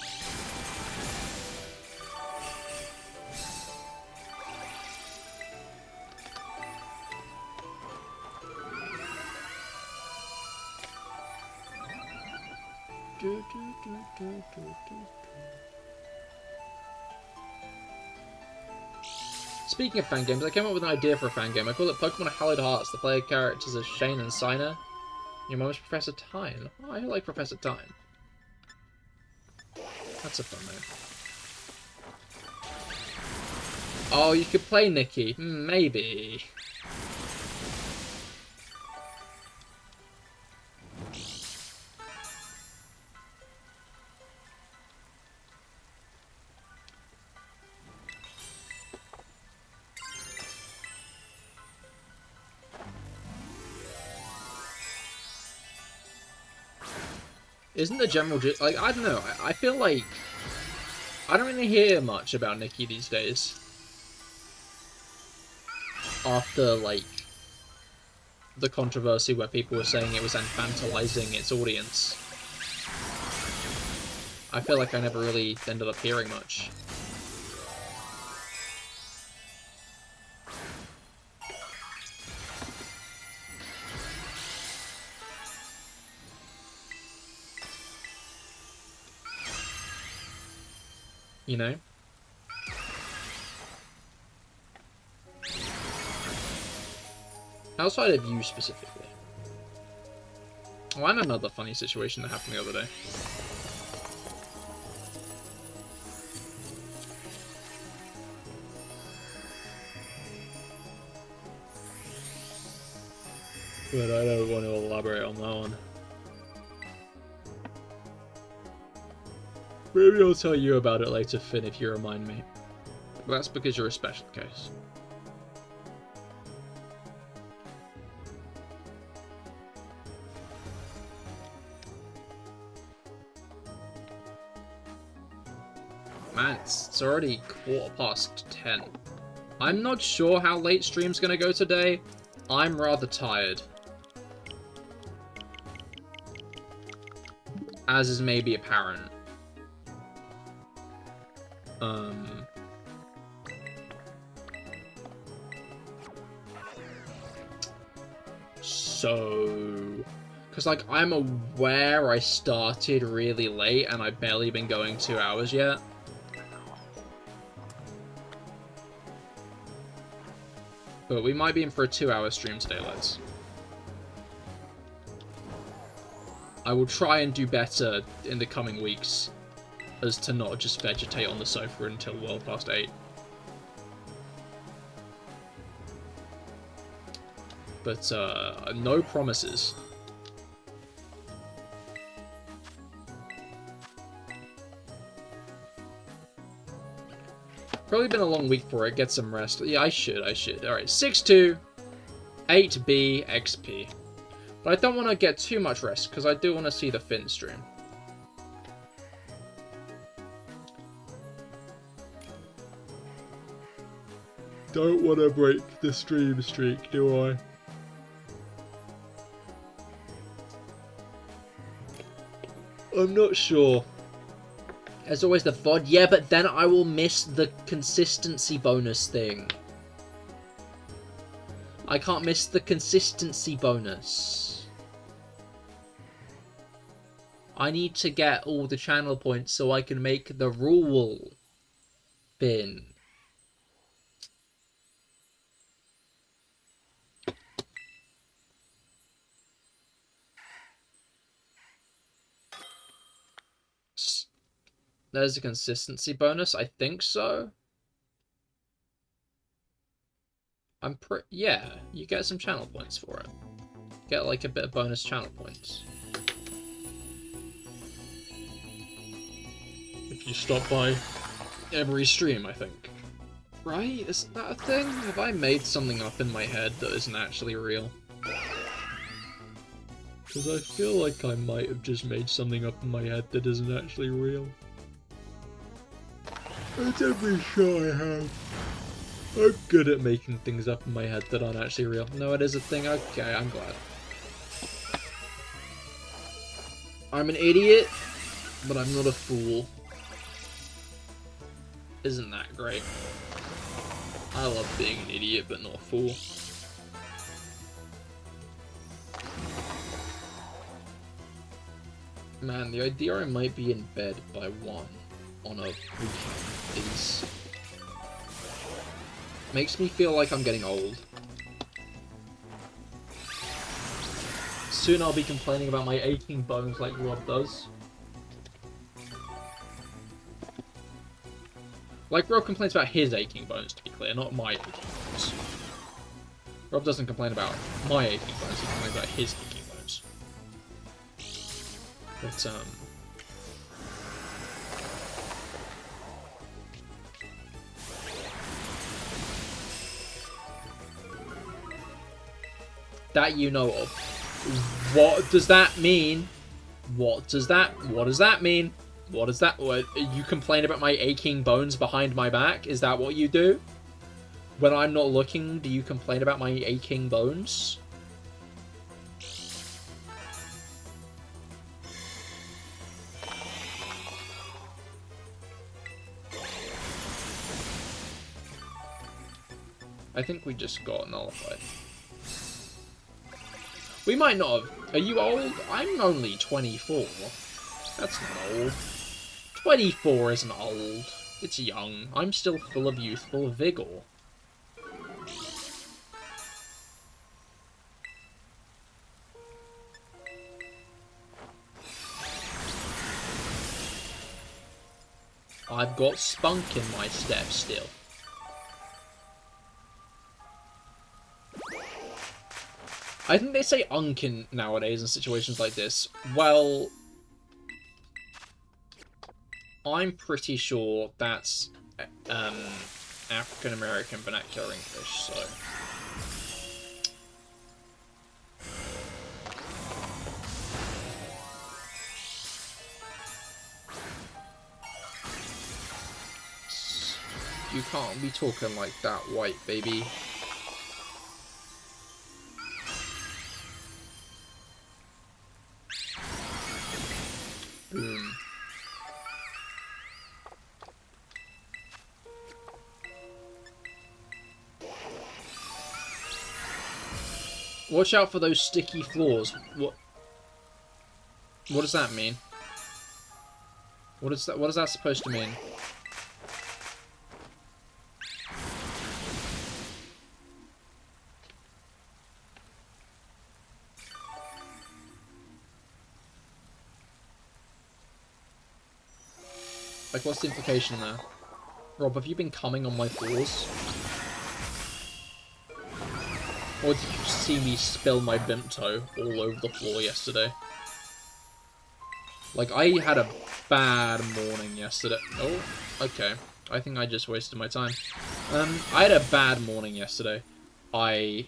Speaking of fan games, I came up with an idea for a fan game. I call it Pokemon Hallowed Hearts. The player characters are Shane and Sina. Your mum is Professor Tyne. Oh, I like Professor Tyne. That's a fun name. Oh, you could play Nikki. Maybe. Isn't the general like, I don't know, I feel like I don't really hear much about Nikki these days. After, like, the controversy where people were saying it was infantilizing its audience. I feel like I never really ended up hearing much. You know? Outside of you specifically. Oh, I know another funny situation that happened the other day. But I don't want to elaborate on that one. Maybe I'll tell you about it later, Finn, if you remind me. But that's because you're a special case. Man, it's already 10:15. I'm not sure how late stream's gonna go today. I'm rather tired. As is maybe apparent. So... Because, like, I'm aware I started really late and I've barely been going 2 hours yet. But we might be in for a 2-hour stream today, lads. I will try and do better in the coming weeks as to not just vegetate on the sofa until well past 8. But, no promises. Probably been a long week for it. Get some rest. Yeah, I should. Alright, 6-2, 8B, XP. But I don't want to get too much rest, because I do want to see the Finn stream. Don't want to break the stream streak, do I? I'm not sure. There's always the VOD. Yeah, but then I will miss the consistency bonus thing. I can't miss the consistency bonus. I need to get all the channel points so I can make the rule bin. There's a consistency bonus, I think so. Yeah, you get some channel points for it. Get like a bit of bonus channel points. If you stop by every stream, I think. Right? Isn't that a thing? Have I made something up in my head that isn't actually real? Because I feel like I might have just made something up in my head that isn't actually real. I'm pretty sure I have. I'm good at making things up in my head that aren't actually real. No, it is a thing. Okay, I'm glad. I'm an idiot, but I'm not a fool. Isn't that great? I love being an idiot, but not a fool. Man, the idea I might be in bed by 1 on a weekend is... makes me feel like I'm getting old. Soon I'll be complaining about my aching bones like Rob does. Like Rob complains about his aching bones, to be clear, not my aching bones. Rob doesn't complain about my aching bones, he complains about his aching bones. But, that you know of. What does that mean? What does that mean? What you complain about my aching bones behind my back? Is that what you do? When I'm not looking, do you complain about my aching bones? I think we just got nullified. We might not have. Are you old? I'm only 24. That's not old. 24 isn't old. It's young. I'm still full of youthful vigor. I've got spunk in my step still. I think they say unkin nowadays in situations like this. Well, I'm pretty sure that's African American vernacular English, so. You can't be talking like that, white baby. Boom. Watch out for those sticky floors. What does that mean? What is that supposed to mean? Like, what's the implication there? Rob, have you been coming on my floors? Or did you see me spill my Bimto all over the floor yesterday? Like, I had a bad morning yesterday. Oh, okay. I think I just wasted my time. I had a bad morning yesterday. I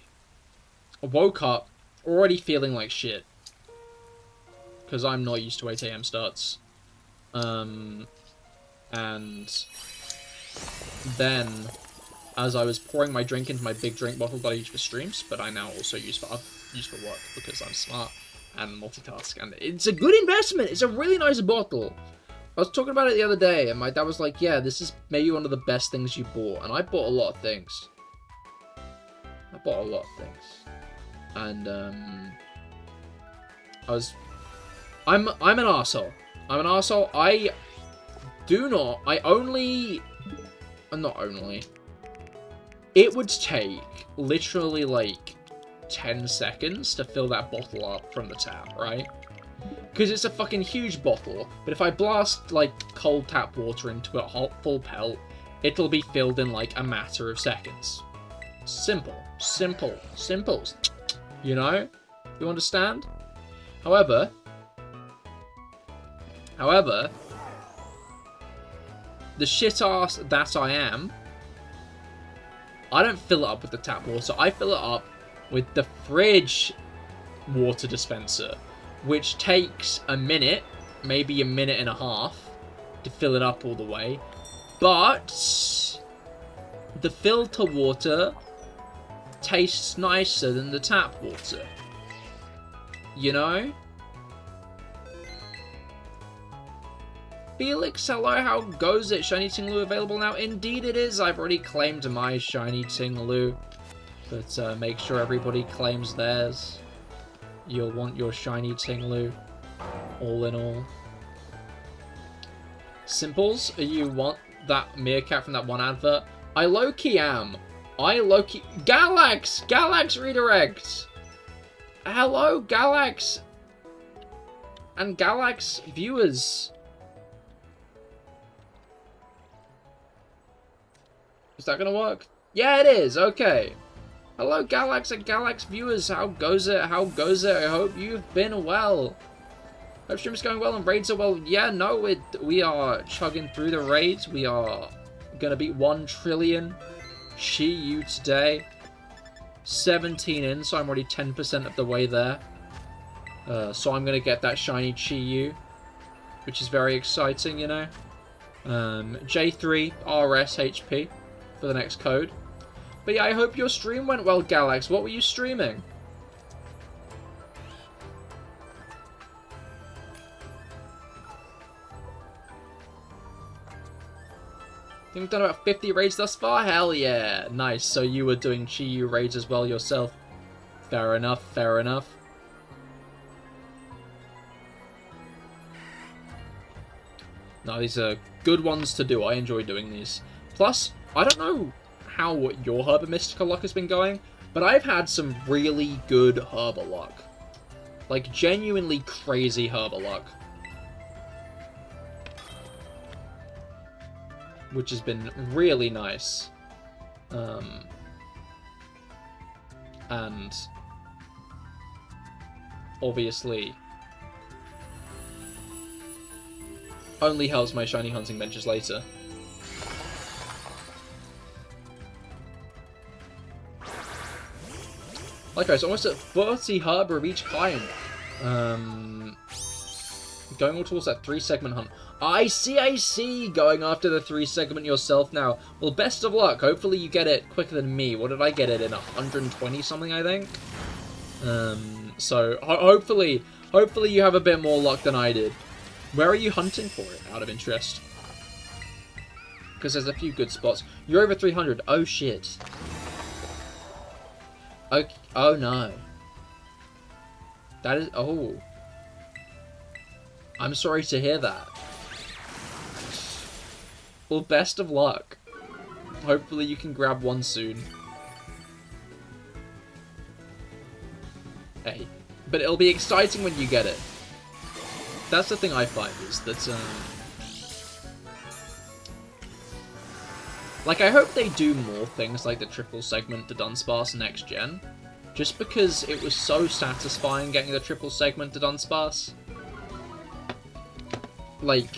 woke up already feeling like shit. Because I'm not used to 8 AM starts. And then, as I was pouring my drink into my big drink bottle that I use for streams, but I now also use for work because I'm smart and multitask, and it's a good investment. It's a really nice bottle. I was talking about it the other day, and my dad was like, "Yeah, this is maybe one of the best things you bought," and I bought a lot of things. And I'm an arsehole. It would take literally like 10 seconds to fill that bottle up from the tap, right? Because it's a fucking huge bottle, but if I blast like cold tap water into it full pelt, it'll be filled in like a matter of seconds. Simple. You know? You understand? However, the shit ass that I am, I don't fill it up with the tap water. I fill it up with the fridge water dispenser, which takes a minute, maybe a minute and a half, to fill it up all the way. But the filter water tastes nicer than the tap water. You know? Felix, hello, how goes it? Shiny Tinglu available now? Indeed it is. I've already claimed my Shiny Tinglu. But make sure everybody claims theirs. You'll want your Shiny Tinglu. All in all. Simples, you want that meerkat from that one advert? I low-key am. Galax! Galax redirects! Hello, Galax! And Galax viewers. Is that gonna work? Yeah, it is. Okay. Hello, Galax and Galax viewers. How goes it? I hope you've been well. Hope stream's going well and raids are well. Yeah, no, we are chugging through the raids. We are gonna beat 1 trillion Shi-Yu today. 17 in, so I'm already 10% of the way there. So I'm going to get that shiny Chi-Yu, which is very exciting, you know. J3 RS HP for the next code. But yeah, I hope your stream went well, Galax. What were you streaming? I think we've done about 50 raids thus far? Hell yeah. Nice. So you were doing Chi-Yu raids as well yourself. Fair enough, fair enough. No, these are good ones to do. I enjoy doing these. Plus, I don't know how your Herba Mystica luck has been going, but I've had some really good Herba luck. Like, genuinely crazy Herba luck. Which has been really nice. And obviously only helps my shiny hunting ventures later. Like I was almost at 30 Herba of each kind. Going all towards that 3-segment hunt. I see! Going after the 3-segment yourself now. Well, best of luck. Hopefully you get it quicker than me. What did I get it in? 120 something, I think? So, hopefully you have a bit more luck than I did. Where are you hunting for it, out of interest? Because there's a few good spots. You're over 300. Oh, shit. Okay. Oh, no. That is... Oh. I'm sorry to hear that. Well, best of luck. Hopefully you can grab one soon. Hey. But it'll be exciting when you get it. That's the thing I find, is that, like, I hope they do more things like the triple segment to Dunsparce next gen. Just because it was so satisfying getting the triple segment to Dunsparce. Like,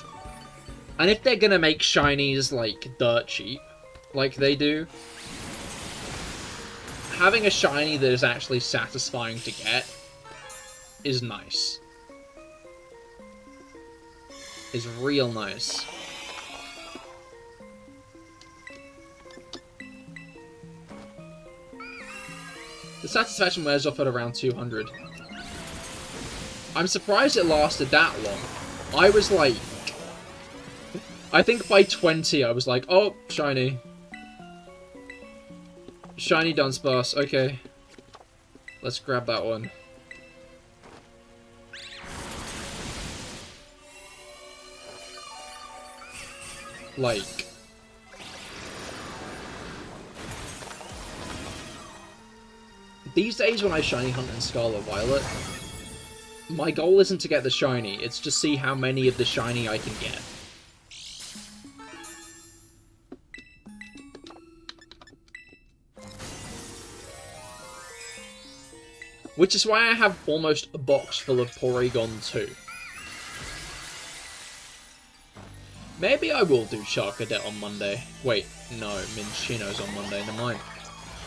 and if they're gonna make shinies, like, dirt cheap, like they do, having a shiny that is actually satisfying to get is nice. Is real nice. The satisfaction wears off at around 200. I'm surprised it lasted that long. I was like... I think by 20 I was like, oh, shiny. Shiny Dunsparce, okay. Let's grab that one. Like... These days when I shiny hunt in Scarlet Violet, my goal isn't to get the shiny, it's to see how many of the shiny I can get. Which is why I have almost a box full of Porygon 2. Maybe I will do Charcadet on Monday. Wait, no, Minchino's on Monday, never mind.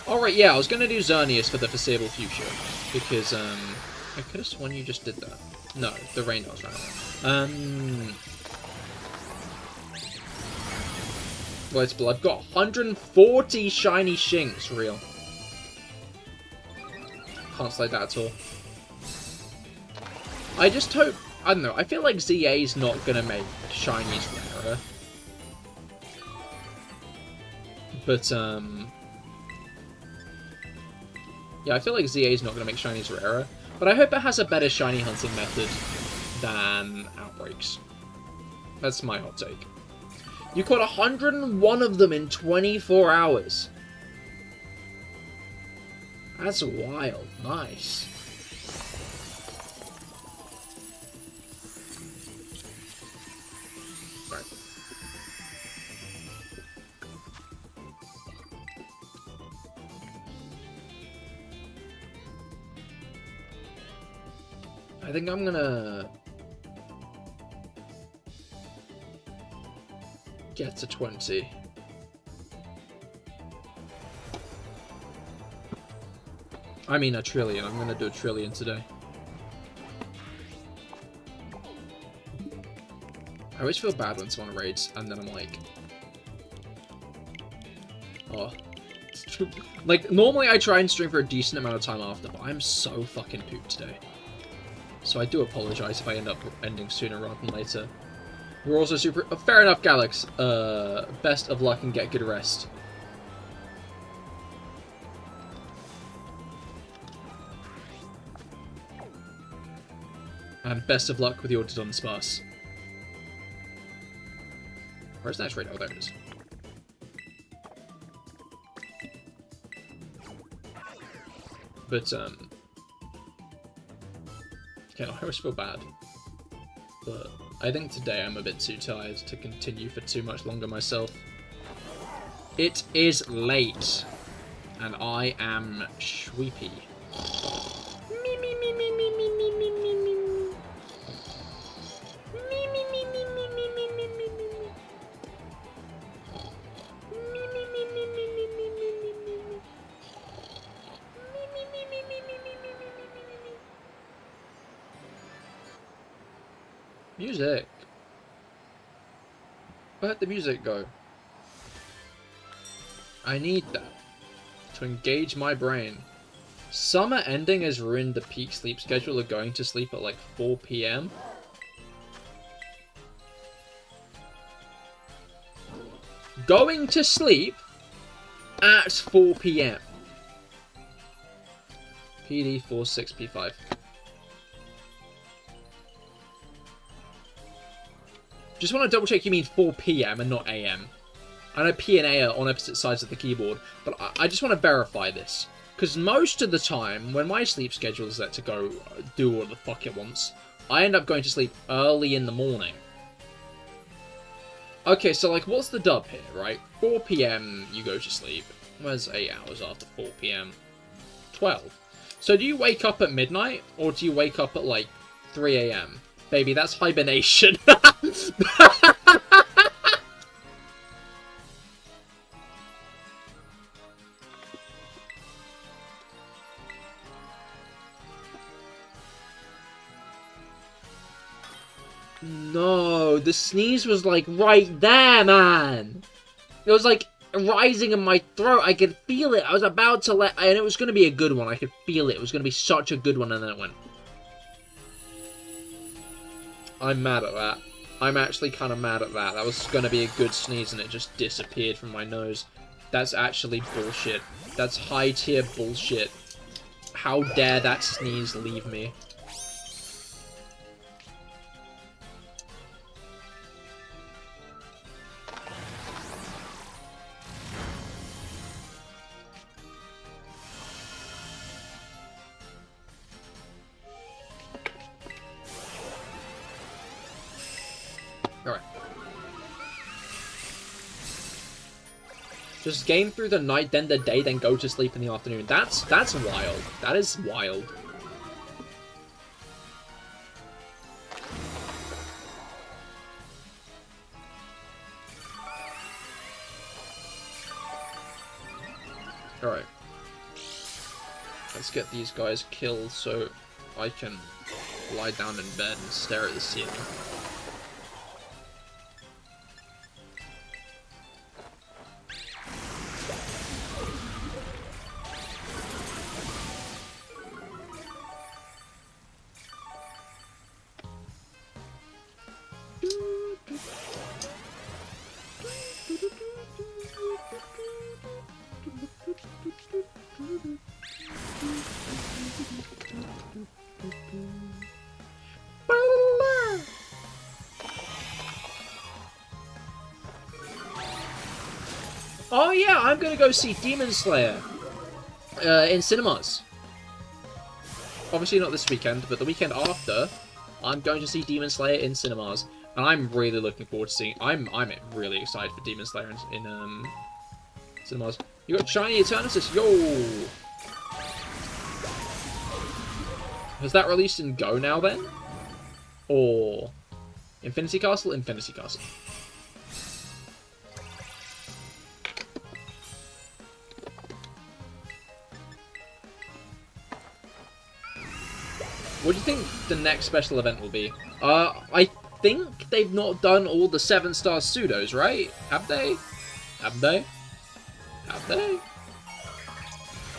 Alright, yeah, I was gonna do Xerneas for the foreseeable future, because, I could have sworn you just did that. No, the Raynar's ran. Blitzball, I've got 140 shiny Shinx, real. Can't slide that at all. I just hope, I don't know, I feel like ZA's not gonna make shinies rarer. But, yeah, I feel like ZA's not gonna make shinies rarer. But I hope it has a better shiny hunting method than Outbreaks. That's my hot take. You caught 101 of them in 24 hours. That's wild. Nice. Right. I think I'm gonna get to 20. I mean a trillion. I'm gonna do a trillion today. always feel bad when someone raids, and then I'm like... Oh. Like, normally I try and stream for a decent amount of time after, but I'm so fucking pooped today. So I do apologize if I end up ending sooner rather than later. We're also super... Oh, fair enough, Galax. Best of luck and get good rest. And best of luck with your Dodon Sparse. Where's the next raid? Oh, there it is. But, yeah, I always feel bad. But I think today I'm a bit too tired to continue for too much longer myself. It is late. And I am sleepy. Music. Where'd the music go? I need that to engage my brain. Summer ending has ruined the peak sleep schedule of going to sleep at like 4 PM. Going to sleep at 4 PM. PD 46P5. Just want to double check you mean 4 PM and not AM. I know P and A are on opposite sides of the keyboard, but I just want to verify this. Because most of the time, when my sleep schedule is set to go do what the fuck it wants, I end up going to sleep early in the morning. Okay, so like, what's the dub here, right? 4 PM, you go to sleep. Where's 8 hours after 4 PM? 12. So do you wake up at midnight, or do you wake up at like 3 AM? Baby, that's hibernation. No, the sneeze was like right there, man. It was like rising in my throat. I could feel it. I was about to and it was going to be a good one. I could feel it. It was going to be such a good one, and then it went. I'm mad at that. I'm actually kind of mad at that. That was going to be a good sneeze, and it just disappeared from my nose. That's actually bullshit. That's high-tier bullshit. How dare that sneeze leave me? Just game through the night, then the day, then go to sleep in the afternoon. That's wild. That is wild. Alright. Let's get these guys killed so I can lie down in bed and stare at the ceiling. Oh yeah, I'm gonna go see Demon Slayer in cinemas. Obviously not this weekend, but the weekend after, I'm going to see Demon Slayer in cinemas, and I'm really looking forward to seeing. I'm really excited for Demon Slayer in cinemas. You got Shiny Eternatus, yo! Has that released in Go now then, or Infinity Castle? Infinity Castle. What do you think the next special event will be? I think they've not done all the 7-star pseudos, right? Have they? Have they? Have they?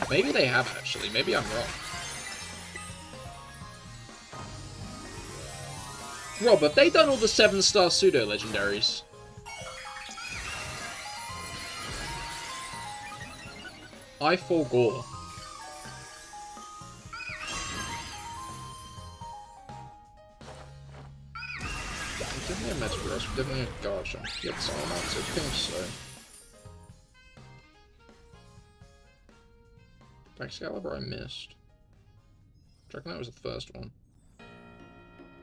Maybe they have, actually. Maybe I'm wrong. Rob, have they done all the 7-star pseudo-legendaries? I forgot. Give me a Metagross, give me a Garchomp. Get Smallant, I think so. Excalibur I missed. Dragonite was the first one.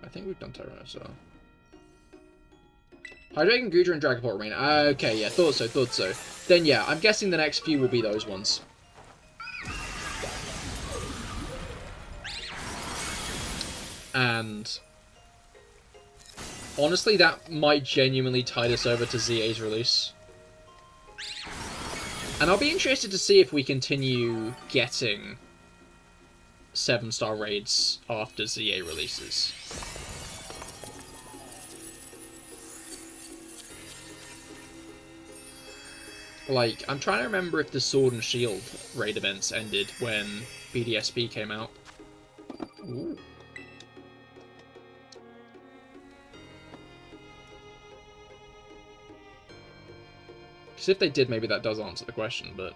I think we've done Tyrannosaur. Hydreigon, Goodra, and Dragapult remain. Okay, yeah, thought so, thought so. Then yeah, I'm guessing the next few will be those ones. And honestly, that might genuinely tide us over to ZA's release. And I'll be interested to see if we continue getting 7-star raids after ZA releases. Like, I'm trying to remember if the Sword and Shield raid events ended when BDSP came out. Ooh. Because if they did, maybe that does answer the question, but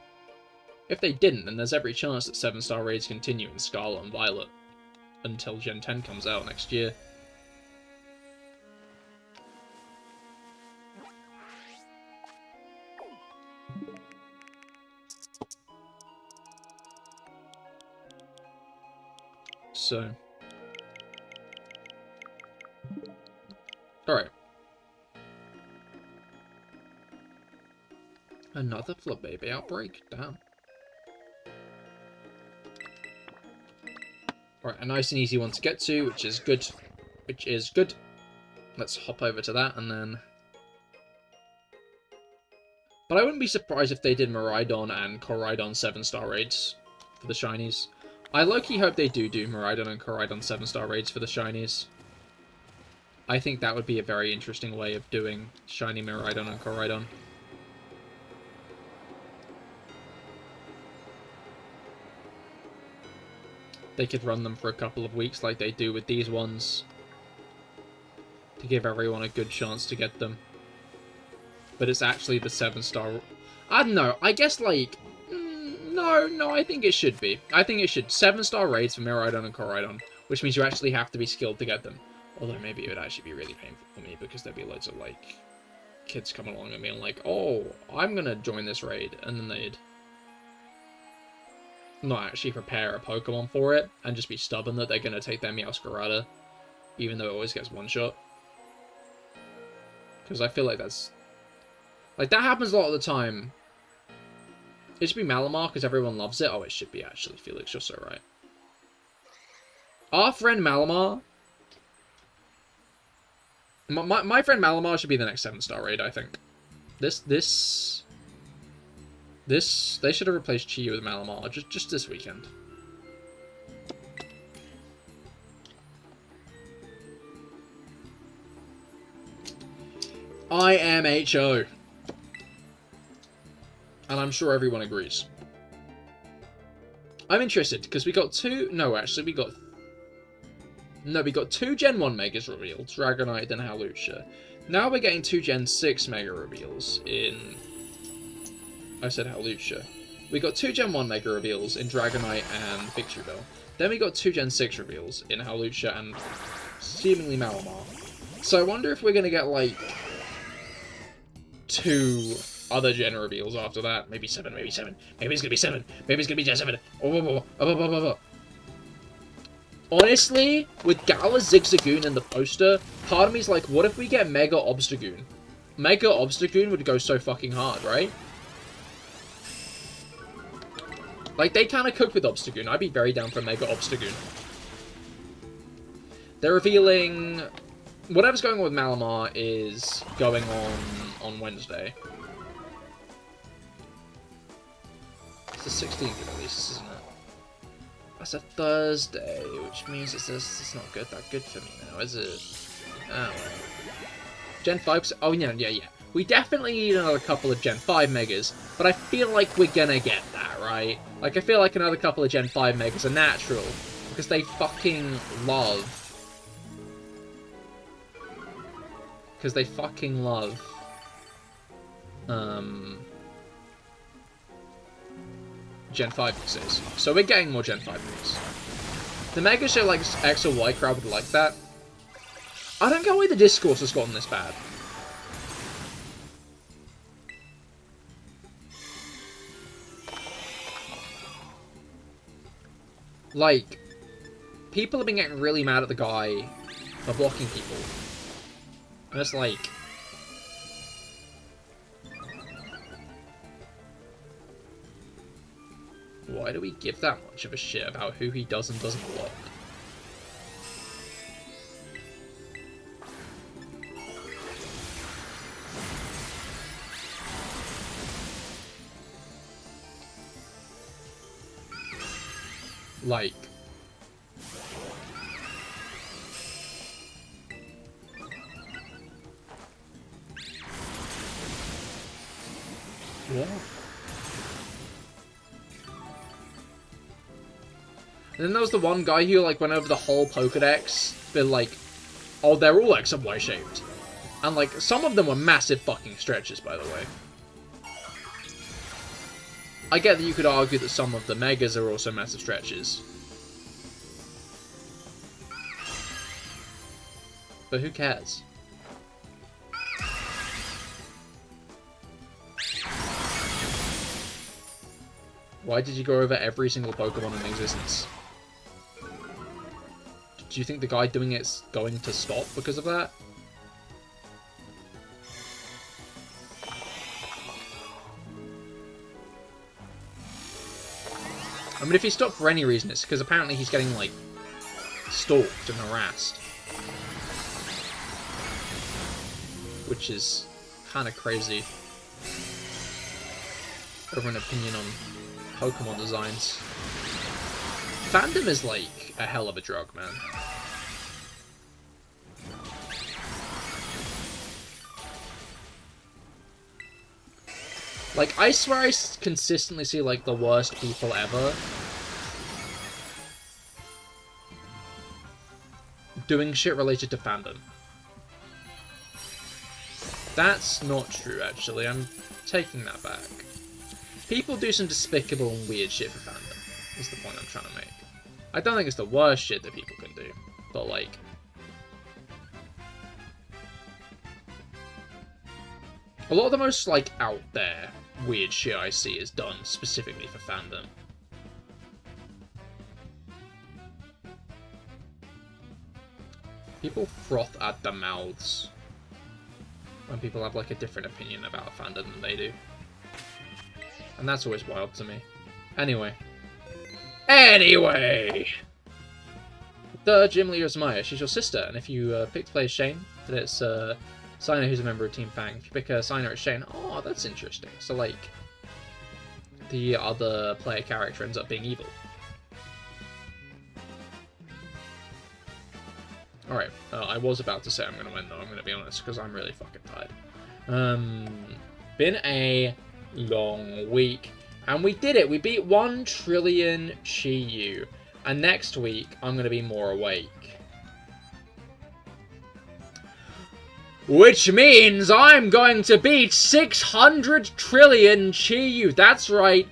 if they didn't, then there's every chance that 7-star raids continue in Scarlet and Violet until Gen 10 comes out next year. So, alright. Another Flubbaby outbreak? Damn. Alright, a nice and easy one to get to, which is good. Which is good. Let's hop over to that, and then... But I wouldn't be surprised if they did Miraidon and Koraidon 7-star raids for the shinies. I low-key hope they do Miraidon and Koraidon 7-star raids for the shinies. I think that would be a very interesting way of doing shiny Miraidon and Koraidon. They could run them for a couple of weeks like they do with these ones, to give everyone a good chance to get them. But it's actually the 7-star... I don't know, I guess, like... No, I think it should be. I think it should. 7-star raids for Miraidon and Koraidon, which means you actually have to be skilled to get them. Although maybe it would actually be really painful for me, because there'd be loads of, like, kids coming along and being like, oh, I'm gonna join this raid, and then they'd not actually prepare a Pokemon for it, and just be stubborn that they're gonna take their Meowscarada, even though it always gets one shot. Because I feel like that's... Like, that happens a lot of the time. It should be Malamar, because everyone loves it. Oh, it should be, actually. Felix, you're so right. Our friend Malamar... My friend Malamar should be the next 7-star raid, I think. They should have replaced Chi with Malamar just this weekend. I am HO. And I'm sure everyone agrees. I'm interested, because we got two... No, actually, we got 2 Gen 1 Megas revealed, Dragonite and Hawlucha. Now we're getting 2 Gen 6 Mega reveals in... I said Hawlucha. We got 2 Gen 1 Mega reveals in Dragonite and Victreebel. Then we got 2 Gen 6 reveals in Hawlucha and seemingly Malamar. So I wonder if we're going to get, like, 2 other Gen reveals after that. Maybe 7, maybe 7. Maybe it's going to be 7. Maybe it's going to be Gen 7. Honestly, with Gala Zigzagoon in the poster, part of me is like, what if we get Mega Obstagoon? Mega Obstagoon would go so fucking hard, right? Like, they kind of cook with Obstagoon. I'd be very down for Mega Obstagoon. They're revealing... Whatever's going on with Malamar is going on Wednesday. It's the 16th of release, isn't it? That's a Thursday, which means it's not that good for me now, is it? Oh, well. Gen 5... Oh, yeah. We definitely need another couple of Gen 5 Megas, but I feel like we're gonna get that, right? Like, I feel like another couple of Gen 5 Megas are natural, because they fucking love... Because they fucking love... Gen 5 Mixes. So we're getting more Gen 5 Mixes. The Mega Show, like, X or Y crowd would like that. I don't get why the discourse has gotten this bad. Like, people have been getting really mad at the guy for blocking people. And it's like... Why do we give that much of a shit about who he does and doesn't block? Like... What? And then there was the one guy who, like, went over the whole Pokedex, been like, oh, they're all X and Y shaped. And, like, some of them were massive fucking stretches, by the way. I get that you could argue that some of the Megas are also massive stretches. But who cares? Why did you go over every single Pokemon in existence? Do you think the guy doing it's going to stop because of that? I mean, if he stopped for any reason, it's because apparently he's getting, like, stalked and harassed. Which is kind of crazy. Over an opinion on Pokemon designs. Fandom is, like, a hell of a drug, man. Like, I swear I consistently see, like, the worst people ever doing shit related to fandom. That's not true, actually. I'm taking that back. People do some despicable and weird shit for fandom, is the point I'm trying to make. I don't think it's the worst shit that people can do, but, like... A lot of the most, like, out there weird shit I see is done specifically for fandom. People froth at their mouths when people have, like, a different opinion about fandom than they do. And that's always wild to me. Anyway. The gym leader is Maya. She's your sister, and if you pick to play as Shane, then it's Sino who's a member of Team Fang. If you pick a Sino as Shane, oh, that's interesting. So, like, the other player character ends up being evil. Alright, I was about to say I'm going to win, though, I'm going to be honest, because I'm really fucking tired. Been a long week, and we did it! We beat 1 trillion Chi-Yu, and next week I'm going to be more awake. Which means I'm going to beat 600 trillion Chi-Yu. That's right,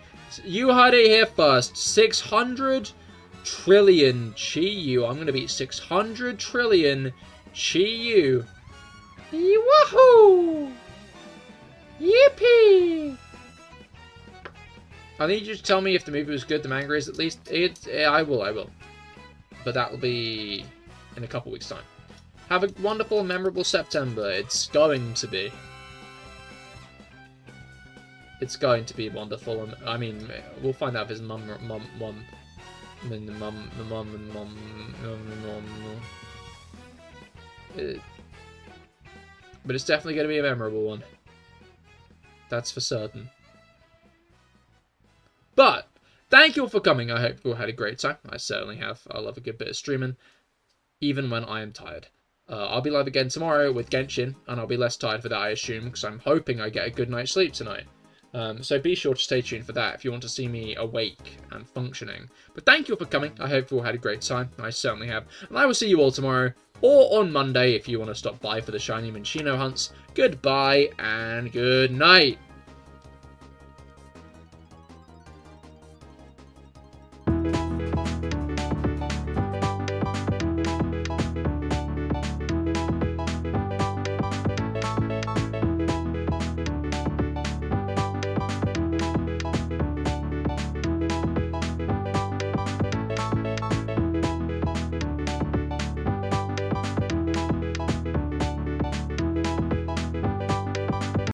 you heard it here first. 600 trillion Chi-Yu. I'm going to beat 600 trillion Chi-Yu. Woohoo! Yippee! I need you to tell me if the movie was good, the manga is at least. I will. But that will be in a couple weeks' time. Have a wonderful and memorable September. It's going to be. It's going to be wonderful. And I mean, we'll find out if his mum. But it's definitely going to be a memorable one. That's for certain. But, thank you all for coming. I hope you all had a great time. I certainly have. I love a good bit of streaming, even when I am tired. I'll be live again tomorrow with Genshin, and I'll be less tired for that, I assume, because I'm hoping I get a good night's sleep tonight. So be sure to stay tuned for that if you want to see me awake and functioning. But thank you all for coming. I hope you all had a great time. I certainly have. And I will see you all tomorrow, or on Monday if you want to stop by for the Shiny Minccino hunts. Goodbye, and good night.